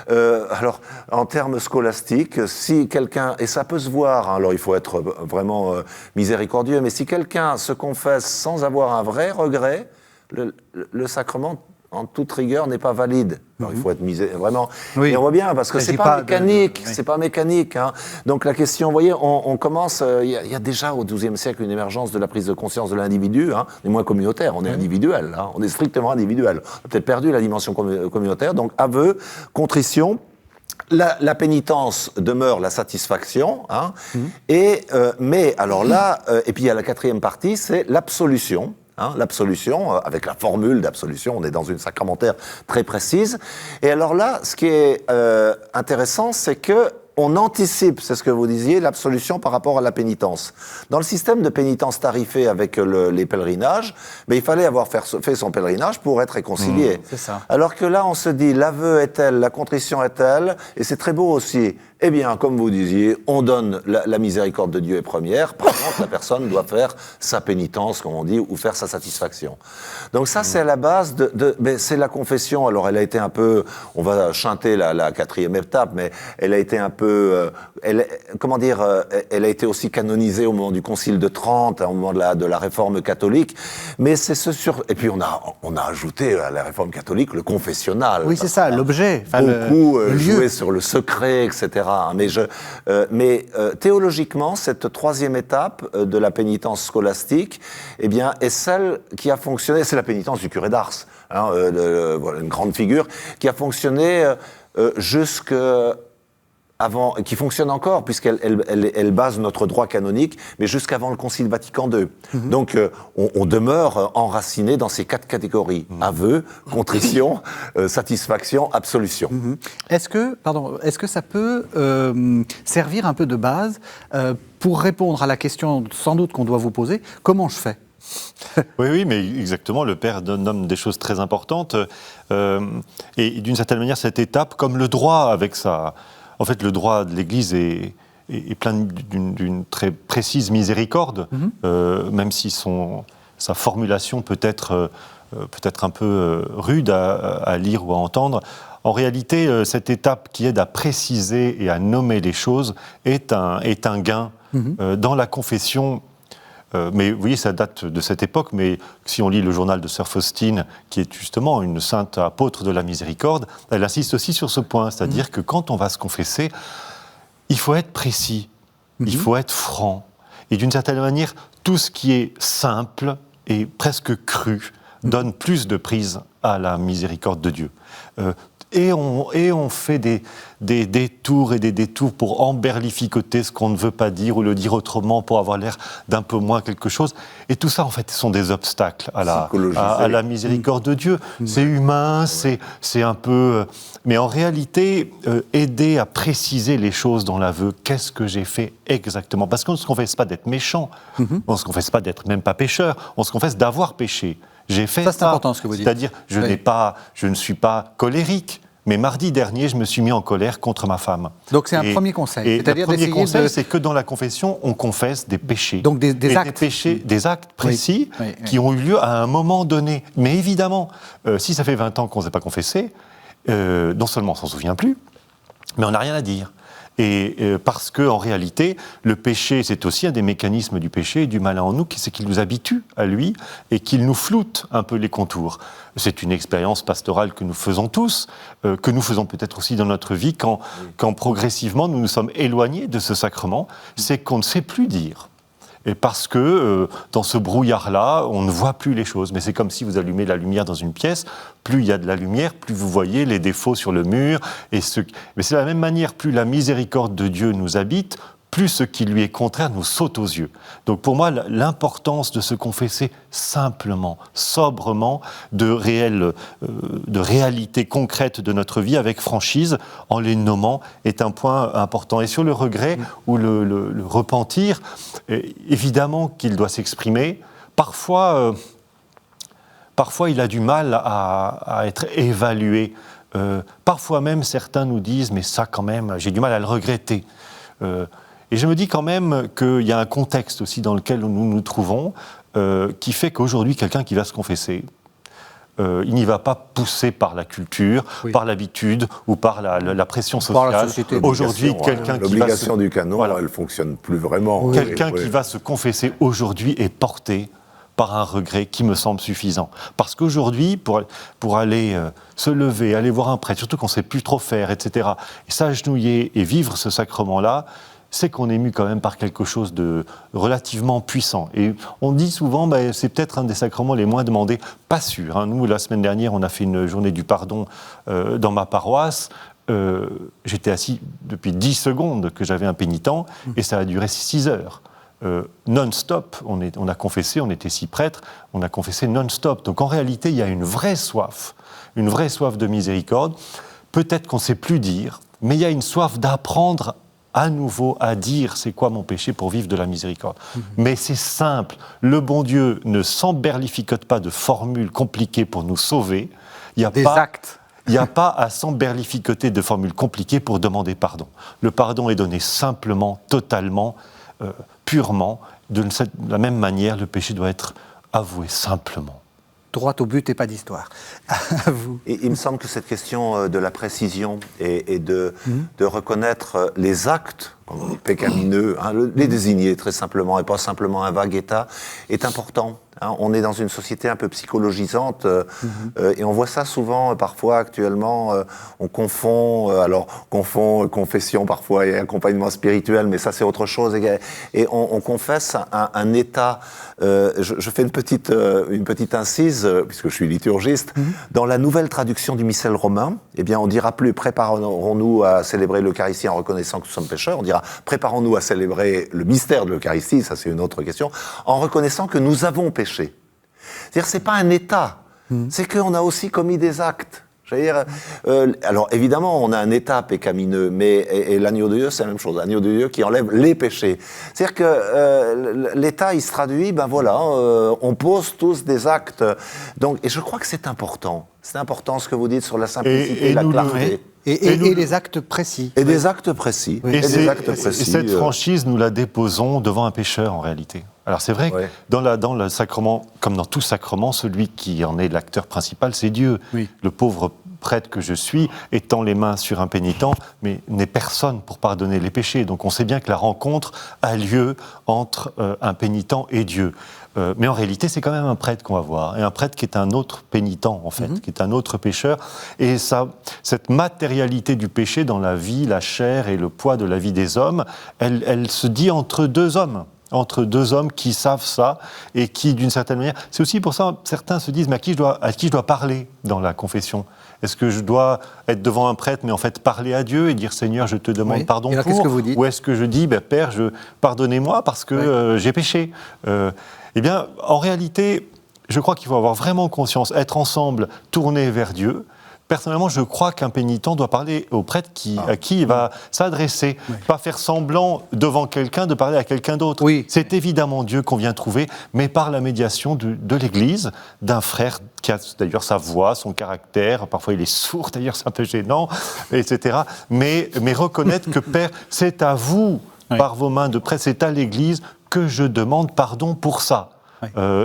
Alors, en termes scolastiques, si quelqu'un, et ça peut se voir, hein, alors il faut être vraiment miséricordieux, mais si quelqu'un se confesse sans avoir un vrai regret, le sacrement, en toute rigueur, n'est pas valide. Alors, il faut être vraiment... Oui. Et on voit bien, parce que c'est pas mécanique, oui. c'est pas mécanique. Hein. Donc la question, vous voyez, on commence... Il y a déjà au XIIe siècle une émergence de la prise de conscience de l'individu. Hein. On est moins communautaire, on est individuel. Hein. On est strictement individuel. On a peut-être perdu la dimension communautaire. Donc aveu, contrition... La pénitence demeure la satisfaction, hein, mais alors là, et puis il y a la quatrième partie, c'est l'absolution. Hein, l'absolution, avec la formule d'absolution, on est dans une sacramentaire très précise. Et alors là, ce qui est intéressant, c'est que on anticipe, c'est ce que vous disiez, l'absolution par rapport à la pénitence. Dans le système de pénitence tarifée avec les pèlerinages, il fallait avoir fait son pèlerinage pour être réconcilié. C'est ça. Alors que là, on se dit, l'aveu est tel, la contrition est telle, et c'est très beau aussi. Eh bien, comme vous disiez, on donne la miséricorde de Dieu est première. Par contre, la personne doit faire sa pénitence, comme on dit, ou faire sa satisfaction. Donc ça, c'est à la base c'est la confession. Alors, elle a été un peu, on va chanter la quatrième étape, mais elle a été un peu, elle a été aussi canonisée au moment du Concile de Trente, au moment de la Réforme catholique. Mais c'est et puis on a ajouté à la Réforme catholique le confessionnal. Oui, c'est ça, l'objet. Enfin, beaucoup le lieu. joué sur le secret, etc. Mais théologiquement, cette troisième étape de la pénitence scolastique, eh bien, est celle qui a fonctionné. C'est la pénitence du curé d'Ars, hein, voilà, une grande figure qui a fonctionné avant, qui fonctionne encore, puisqu'elle base notre droit canonique, mais jusqu'avant le Concile Vatican II. Donc, on demeure enraciné dans ces quatre catégories. Aveu, contrition, satisfaction, absolution. Est-ce que ça peut servir un peu de base pour répondre à la question, sans doute, qu'on doit vous poser, comment je fais ? Oui, mais exactement, le Père nomme des choses très importantes. Et d'une certaine manière, cette étape, comme le droit avec ça... En fait, le droit de l'Église est plein d'une très précise miséricorde, même si sa formulation peut être un peu rude à lire ou à entendre. En réalité, cette étape qui aide à préciser et à nommer les choses est un gain. Dans la confession, mais vous voyez, ça date de cette époque, mais si on lit le journal de Sœur Faustine, qui est justement une sainte apôtre de la miséricorde, elle insiste aussi sur ce point, c'est-à-dire que quand on va se confesser, il faut être précis, il faut être franc. Et d'une certaine manière, tout ce qui est simple et presque cru donne plus de prise à la miséricorde de Dieu. Et on fait des détours et des détours pour emberlificoter ce qu'on ne veut pas dire ou le dire autrement pour avoir l'air d'un peu moins quelque chose. Et tout ça, en fait, sont des obstacles à la miséricorde de Dieu. C'est humain, c'est un peu... Mais en réalité, aider à préciser les choses dans l'aveu, qu'est-ce que j'ai fait exactement ? Parce qu'on ne se confesse pas d'être méchant, on ne se confesse pas d'être même pas pécheur, on se confesse d'avoir péché. J'ai fait ça. C'est important ce que vous dites. C'est-à-dire, je ne suis pas colérique, mais mardi dernier, je me suis mis en colère contre ma femme. Donc c'est un premier conseil. Et le premier conseil, c'est que dans la confession, on confesse des péchés. Donc des actes. Des actes précis qui ont eu lieu à un moment donné. Mais évidemment, si ça fait 20 ans qu'on ne s'est pas confessé, non seulement on ne s'en souvient plus, mais on n'a rien à dire. Et parce qu'en réalité, le péché, c'est aussi un des mécanismes du péché et du malin en nous, c'est qu'il nous habitue à lui et qu'il nous floute un peu les contours. C'est une expérience pastorale que nous faisons tous, que nous faisons peut-être aussi dans notre vie, quand progressivement nous nous sommes éloignés de ce sacrement, c'est qu'on ne sait plus dire. Et parce que dans ce brouillard-là, on ne voit plus les choses. Mais c'est comme si vous allumez la lumière dans une pièce. Plus il y a de la lumière, plus vous voyez les défauts sur le mur. Mais c'est de la même manière, plus la miséricorde de Dieu nous habite, plus ce qui lui est contraire nous saute aux yeux. Donc pour moi, l'importance de se confesser simplement, sobrement, de réalités concrètes de notre vie, avec franchise, en les nommant, est un point important. Et sur le regret ou le repentir, évidemment qu'il doit s'exprimer. Parfois, parfois il a du mal à être évalué. Parfois même, certains nous disent « mais ça quand même, j'ai du mal à le regretter ». Et je me dis quand même qu'il y a un contexte aussi dans lequel nous nous trouvons qui fait qu'aujourd'hui, quelqu'un qui va se confesser, il n'y va pas poussé par la culture, par l'habitude ou par la pression sociale. Par la société. Aujourd'hui, quelqu'un qui va l'obligation du canon, elle fonctionne plus vraiment. Quelqu'un qui va se confesser aujourd'hui est porté par un regret qui me semble suffisant. Parce qu'aujourd'hui, pour aller se lever, aller voir un prêtre, surtout qu'on ne sait plus trop faire, etc., et s'agenouiller et vivre ce sacrement-là, c'est qu'on est ému quand même par quelque chose de relativement puissant. Et on dit souvent, c'est peut-être un des sacrements les moins demandés. Pas sûr. Hein. Nous, la semaine dernière, on a fait une journée du pardon dans ma paroisse. J'étais assis depuis 10 secondes que j'avais un pénitent, et ça a duré 6 heures. Non-stop, on a confessé, on était 6 prêtres, on a confessé non-stop. Donc en réalité, il y a une vraie soif de miséricorde. Peut-être qu'on ne sait plus dire, mais il y a une soif d'apprendre à nouveau à dire c'est quoi mon péché pour vivre de la miséricorde. Mais c'est simple, le bon Dieu ne s'emberlificote pas de formules compliquées pour nous sauver. Il n'y a actes. Il n'y a pas à s'emberlificoter de formules compliquées pour demander pardon. Le pardon est donné simplement, totalement, purement. De la même manière, le péché doit être avoué simplement. Droit au but et pas d'histoire. À vous. Et il me semble que cette question de la précision et de reconnaître les actes, comme on dit, pécamineux, les désigner très simplement et pas simplement un vague état, est important. On est dans une société un peu psychologisante et on voit ça souvent, parfois actuellement, on confond, confession parfois et accompagnement spirituel, mais ça c'est autre chose. Et on confesse un état. Je fais une petite incise, puisque je suis liturgiste. Dans la nouvelle traduction du missel romain, eh bien, on dira plus « préparons-nous à célébrer l'Eucharistie en reconnaissant que nous sommes pécheurs », on dira « préparons-nous à célébrer le mystère de l'Eucharistie », ça c'est une autre question, en reconnaissant que nous avons péché. C'est-à-dire, c'est pas un état, c'est qu'on a aussi commis des actes. Alors évidemment, on a un état pécamineux, mais et l'agneau de Dieu, c'est la même chose, l'agneau de Dieu qui enlève les péchés. C'est-à-dire que l'état, il se traduit, on pose tous des actes. Donc, et je crois que c'est important. C'est important ce que vous dites sur la simplicité, la clarté. Et les actes précis. Et des actes précis. Et cette franchise, nous la déposons devant un pécheur, en réalité. Alors c'est vrai que dans le sacrement, comme dans tout sacrement, celui qui en est l'acteur principal, c'est Dieu. Oui. Le pauvre prêtre que je suis, étend les mains sur un pénitent, mais n'est personne pour pardonner les péchés. Donc on sait bien que la rencontre a lieu entre un pénitent et Dieu. Mais en réalité, c'est quand même un prêtre qu'on va voir, et un prêtre qui est un autre pénitent, en fait, qui est un autre pécheur. Et cette matérialité du péché dans la vie, la chair et le poids de la vie des hommes, elle se dit entre deux hommes qui savent ça, et qui, d'une certaine manière... C'est aussi pour ça, certains se disent, mais à qui je dois parler dans la confession ? Est-ce que je dois être devant un prêtre, mais en fait parler à Dieu et dire « Seigneur, je te demande pardon alors, pour » qu'est-ce que vous dites ? Ou est-ce que je dis « Père, pardonnez-moi parce que j'ai péché ». Eh bien, en réalité, je crois qu'il faut avoir vraiment conscience, être ensemble, tourner vers Dieu. Personnellement, je crois qu'un pénitent doit parler au prêtre à qui il va s'adresser, pas faire semblant devant quelqu'un de parler à quelqu'un d'autre. Oui. C'est évidemment Dieu qu'on vient trouver, mais par la médiation de l'Église, d'un frère qui a d'ailleurs sa voix, son caractère, parfois il est sourd, d'ailleurs c'est un peu gênant, etc. Mais reconnaître que Père, c'est à vous, par vos mains de prêtre, c'est à l'Église que je demande pardon pour ça.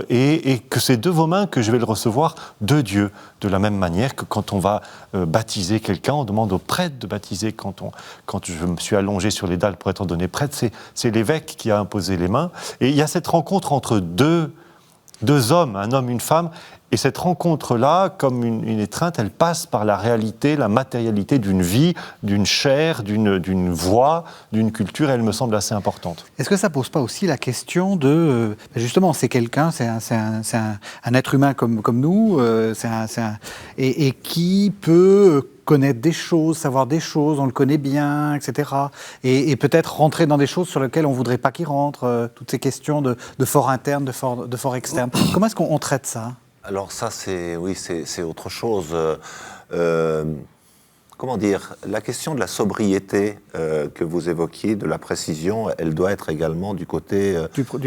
Et que c'est de vos mains que je vais le recevoir de Dieu. De la même manière que quand on va baptiser quelqu'un, on demande au prêtre de baptiser. Quand je me suis allongé sur les dalles pour être ordonné prêtre, c'est l'évêque qui a imposé les mains. Et il y a cette rencontre entre deux hommes, un homme, une femme. Et cette rencontre-là, comme une étreinte, elle passe par la réalité, la matérialité d'une vie, d'une chair, d'une voix, d'une culture, elle me semble assez importante. Est-ce que ça ne pose pas aussi la question de... justement, c'est quelqu'un, c'est un être humain comme nous, et qui peut connaître des choses, savoir des choses, on le connaît bien, etc. Et peut-être rentrer dans des choses sur lesquelles on ne voudrait pas qu'il rentre, toutes ces questions de fort interne, de fort externe. Comment est-ce qu'on traite ça ? Alors ça, c'est autre chose. comment dire, la question de la sobriété que vous évoquiez, de la précision, elle doit être également du côté,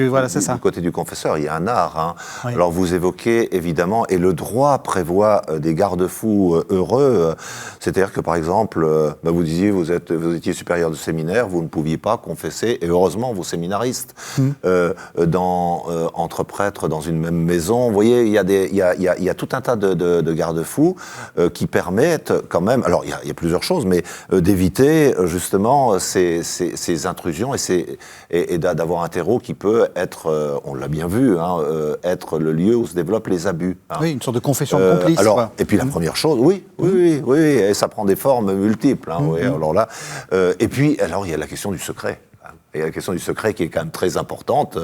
voilà, c'est ça. Du côté du confesseur. Il y a un art. Hein. Oui. Alors vous évoquez évidemment, et le droit prévoit des garde-fous heureux. C'est-à-dire que par exemple, vous disiez, vous étiez supérieur de séminaire, vous ne pouviez pas confesser, et heureusement vos séminaristes, entre prêtres dans une même maison. Vous voyez, il y a tout un tas de garde-fous qui permettent quand même, alors il y a plusieurs choses, mais d'éviter justement ces intrusions et d'avoir un terreau qui peut être, on l'a bien vu, hein, être le lieu où se développent les abus. Hein. Oui, une sorte de confession complice. Alors, quoi. et puis la première chose, oui, et ça prend des formes multiples. Hein, oui, alors là, et puis, alors il y a la question du secret. Et la question du secret qui est quand même très importante,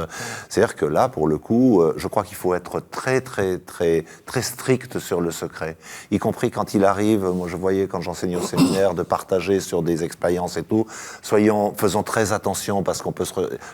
c'est-à-dire que là, pour le coup, je crois qu'il faut être très, très, très, très strict sur le secret. Y compris quand il arrive, moi je voyais quand j'enseignais au séminaire, de partager sur des expériences et tout, faisons très attention parce qu'on peut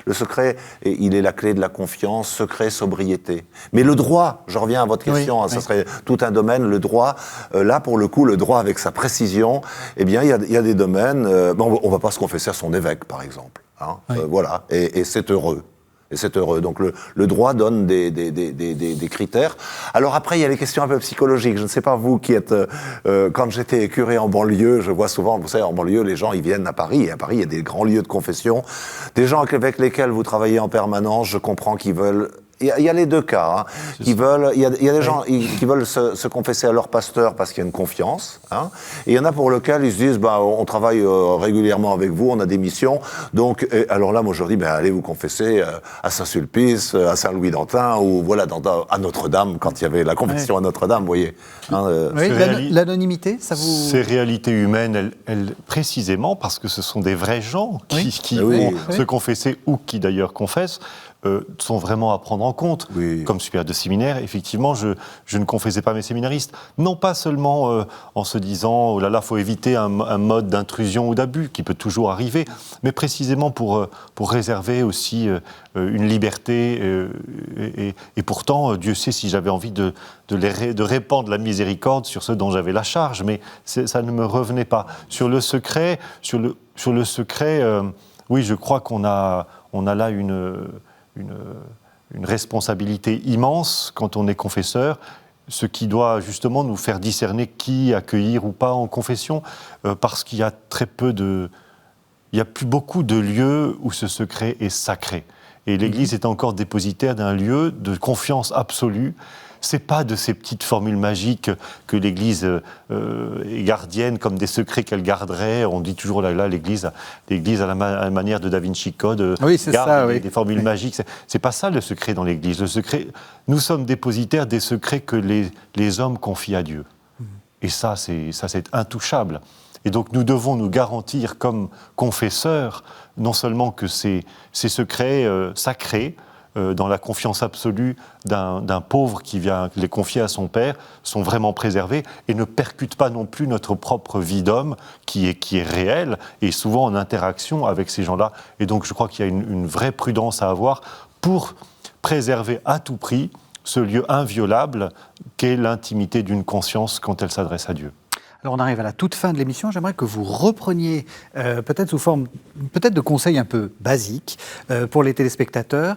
le secret, il est la clé de la confiance, secret, sobriété. Mais le droit, je reviens à votre question, ça serait tout un domaine, le droit, là pour le coup, le droit avec sa précision, eh bien il y a des domaines, on va pas se confesser à son évêque par exemple. Hein, voilà, et c'est heureux. Et c'est heureux. Donc le droit donne des critères. Alors après, il y a les questions un peu psychologiques. Je ne sais pas vous qui êtes... quand j'étais curé en banlieue, je vois souvent, vous savez, en banlieue, les gens, ils viennent à Paris. Et à Paris, il y a des grands lieux de confession. Des gens avec lesquels vous travaillez en permanence, je comprends qu'ils veulent... Il y a les deux cas. Hein, il y a des gens qui veulent se confesser à leur pasteur parce qu'il y a une confiance. Hein, et il y en a pour lesquels ils se disent on travaille régulièrement avec vous, on a des missions. Donc, alors là, moi, je leur dis allez vous confesser à Saint-Sulpice, à Saint-Louis-d'Antin, ou voilà, à Notre-Dame, quand il y avait la confession à Notre-Dame, vous voyez. Hein, l'anonymité, ça vous... Ces réalités humaines, elles, précisément, parce que ce sont des vrais gens qui vont se confesser, ou qui d'ailleurs confessent, sont vraiment à prendre en compte. Oui. Comme supérieur de séminaire, effectivement, je ne confessais pas mes séminaristes. Non pas seulement en se disant, oh là là, faut éviter un mode d'intrusion ou d'abus, qui peut toujours arriver, mais précisément pour réserver aussi une liberté. Et pourtant, Dieu sait si j'avais envie de répandre la miséricorde sur ceux dont j'avais la charge, mais ça ne me revenait pas. Sur le secret, oui, je crois qu'on a là une responsabilité immense quand on est confesseur, ce qui doit justement nous faire discerner qui accueillir ou pas en confession, parce qu'il y a il y a plus beaucoup de lieux où ce secret est sacré. Et l'Église est encore dépositaire d'un lieu de confiance absolue. C'est pas de ces petites formules magiques que l'Église est gardienne, comme des secrets qu'elle garderait. On dit toujours là, l'Église à la manière de Da Vinci Code garde des formules magiques. C'est pas ça le secret dans l'Église. Le secret, nous sommes dépositaires des secrets que les hommes confient à Dieu. Et ça, c'est intouchable. Et donc nous devons nous garantir comme confesseurs, non seulement que ces secrets sacrés, dans la confiance absolue d'un pauvre qui vient les confier à son père, sont vraiment préservés et ne percutent pas non plus notre propre vie d'homme qui est réelle et souvent en interaction avec ces gens-là. Et donc je crois qu'il y a une vraie prudence à avoir pour préserver à tout prix ce lieu inviolable qu'est l'intimité d'une conscience quand elle s'adresse à Dieu. Alors on arrive à la toute fin de l'émission, j'aimerais que vous repreniez, peut-être sous forme de conseils un peu basiques pour les téléspectateurs.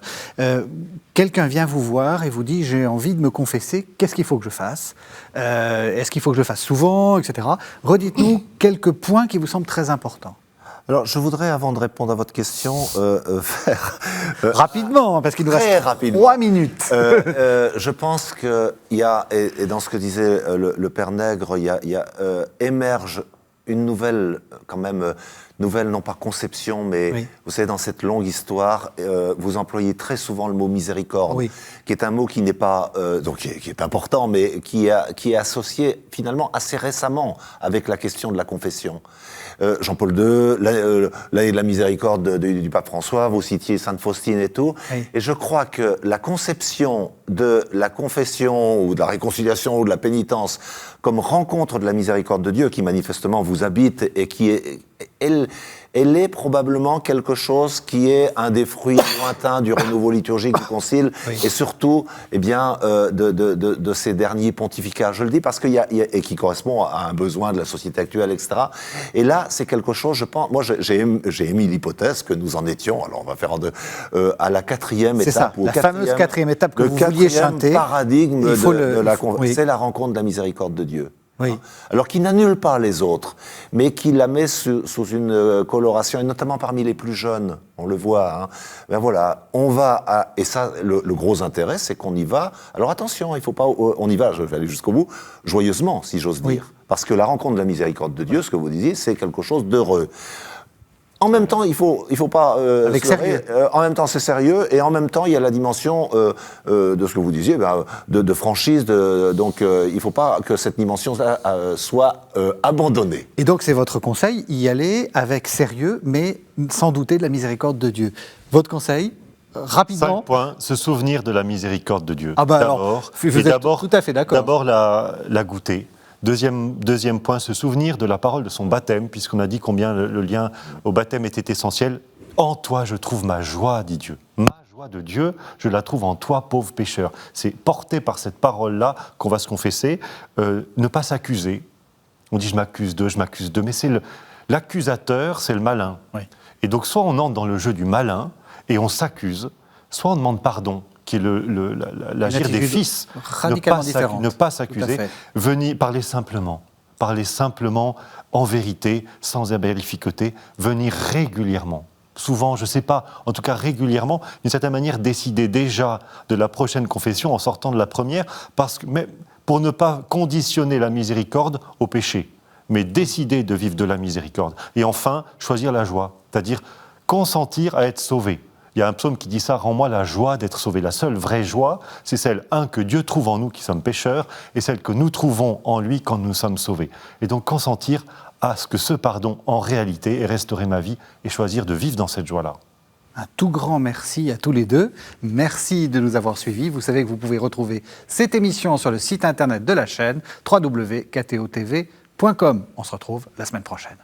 Quelqu'un vient vous voir et vous dit « j'ai envie de me confesser, qu'est-ce qu'il faut que je fasse ? Est-ce qu'il faut que je le fasse souvent, etc. » Redites-nous quelques points qui vous semblent très importants. Alors, je voudrais, avant de répondre à votre question, faire... rapidement, parce qu'il nous reste 3 minutes. Je pense qu'il y a, et dans ce que disait le Père Nègre, émerge une nouvelle, quand même, non pas conception, mais vous savez, dans cette longue histoire, vous employez très souvent le mot miséricorde, qui est un mot qui n'est pas, qui est important, mais qui est associé finalement assez récemment avec la question de la confession. Jean-Paul II, l'année de la miséricorde du pape François, vous citiez Sainte Faustine et tout. Oui. Et je crois que la conception de la confession ou de la réconciliation ou de la pénitence comme rencontre de la miséricorde de Dieu qui manifestement vous habite et qui est elle est probablement quelque chose qui est un des fruits lointains du renouveau liturgique du Concile, et surtout, de ces derniers pontificats. Je le dis parce et qui correspond à un besoin de la société actuelle, etc. Et là, c'est quelque chose, je pense, moi j'ai émis l'hypothèse que nous en étions, alors on va faire à la 4e étape. C'est ça, la fameuse 4e étape que vous vouliez chanter. Le paradigme c'est la rencontre de la miséricorde de Dieu. Oui. Alors qui n'annule pas les autres, mais qui la met sous une coloration, et notamment parmi les plus jeunes, on le voit. Hein. Ben voilà, on va et ça, le gros intérêt, c'est qu'on y va. Alors attention, il faut pas, on y va, je vais aller jusqu'au bout, joyeusement, si j'ose dire, parce que la rencontre de la miséricorde de Dieu, ce que vous disiez, c'est quelque chose d'heureux. En même temps, il faut pas avec sérieux. En même temps, c'est sérieux, et en même temps, il y a la dimension de ce que vous disiez, de franchise. Donc, il ne faut pas que cette dimension soit abandonnée. Et donc, c'est votre conseil, y aller avec sérieux, mais sans douter de la miséricorde de Dieu. Votre conseil, rapidement. 5 points, se souvenir de la miséricorde de Dieu. Ah bah alors, vous êtes tout à fait d'accord. D'abord, la goûter. Deuxième point, se souvenir de la parole de son baptême, puisqu'on a dit combien le lien au baptême était essentiel. En toi, je trouve ma joie, dit Dieu. Ma joie de Dieu, je la trouve en toi, pauvre pécheur. C'est porté par cette parole-là qu'on va se confesser. Ne pas s'accuser. On dit je m'accuse d'eux, mais c'est l'accusateur, c'est le malin. Oui. Et donc, soit on entre dans le jeu du malin et on s'accuse, soit on demande pardon, qui est l'agir des fils, ne pas s'accuser, venir parler simplement en vérité, sans aberrificoter, venir régulièrement. Souvent, je ne sais pas, en tout cas régulièrement, d'une certaine manière, décider déjà de la prochaine confession en sortant de la première, mais pour ne pas conditionner la miséricorde au péché, mais décider de vivre de la miséricorde. Et enfin, choisir la joie, c'est-à-dire consentir à être sauvé. Il y a un psaume qui dit ça, « Rends-moi la joie d'être sauvé ». La seule vraie joie, c'est celle, que Dieu trouve en nous qui sommes pécheurs, et celle que nous trouvons en lui quand nous sommes sauvés. Et donc consentir à ce que ce pardon, en réalité, ait restauré ma vie, et choisir de vivre dans cette joie-là. Un tout grand merci à tous les deux. Merci de nous avoir suivis. Vous savez que vous pouvez retrouver cette émission sur le site internet de la chaîne, www.ktotv.com. On se retrouve la semaine prochaine.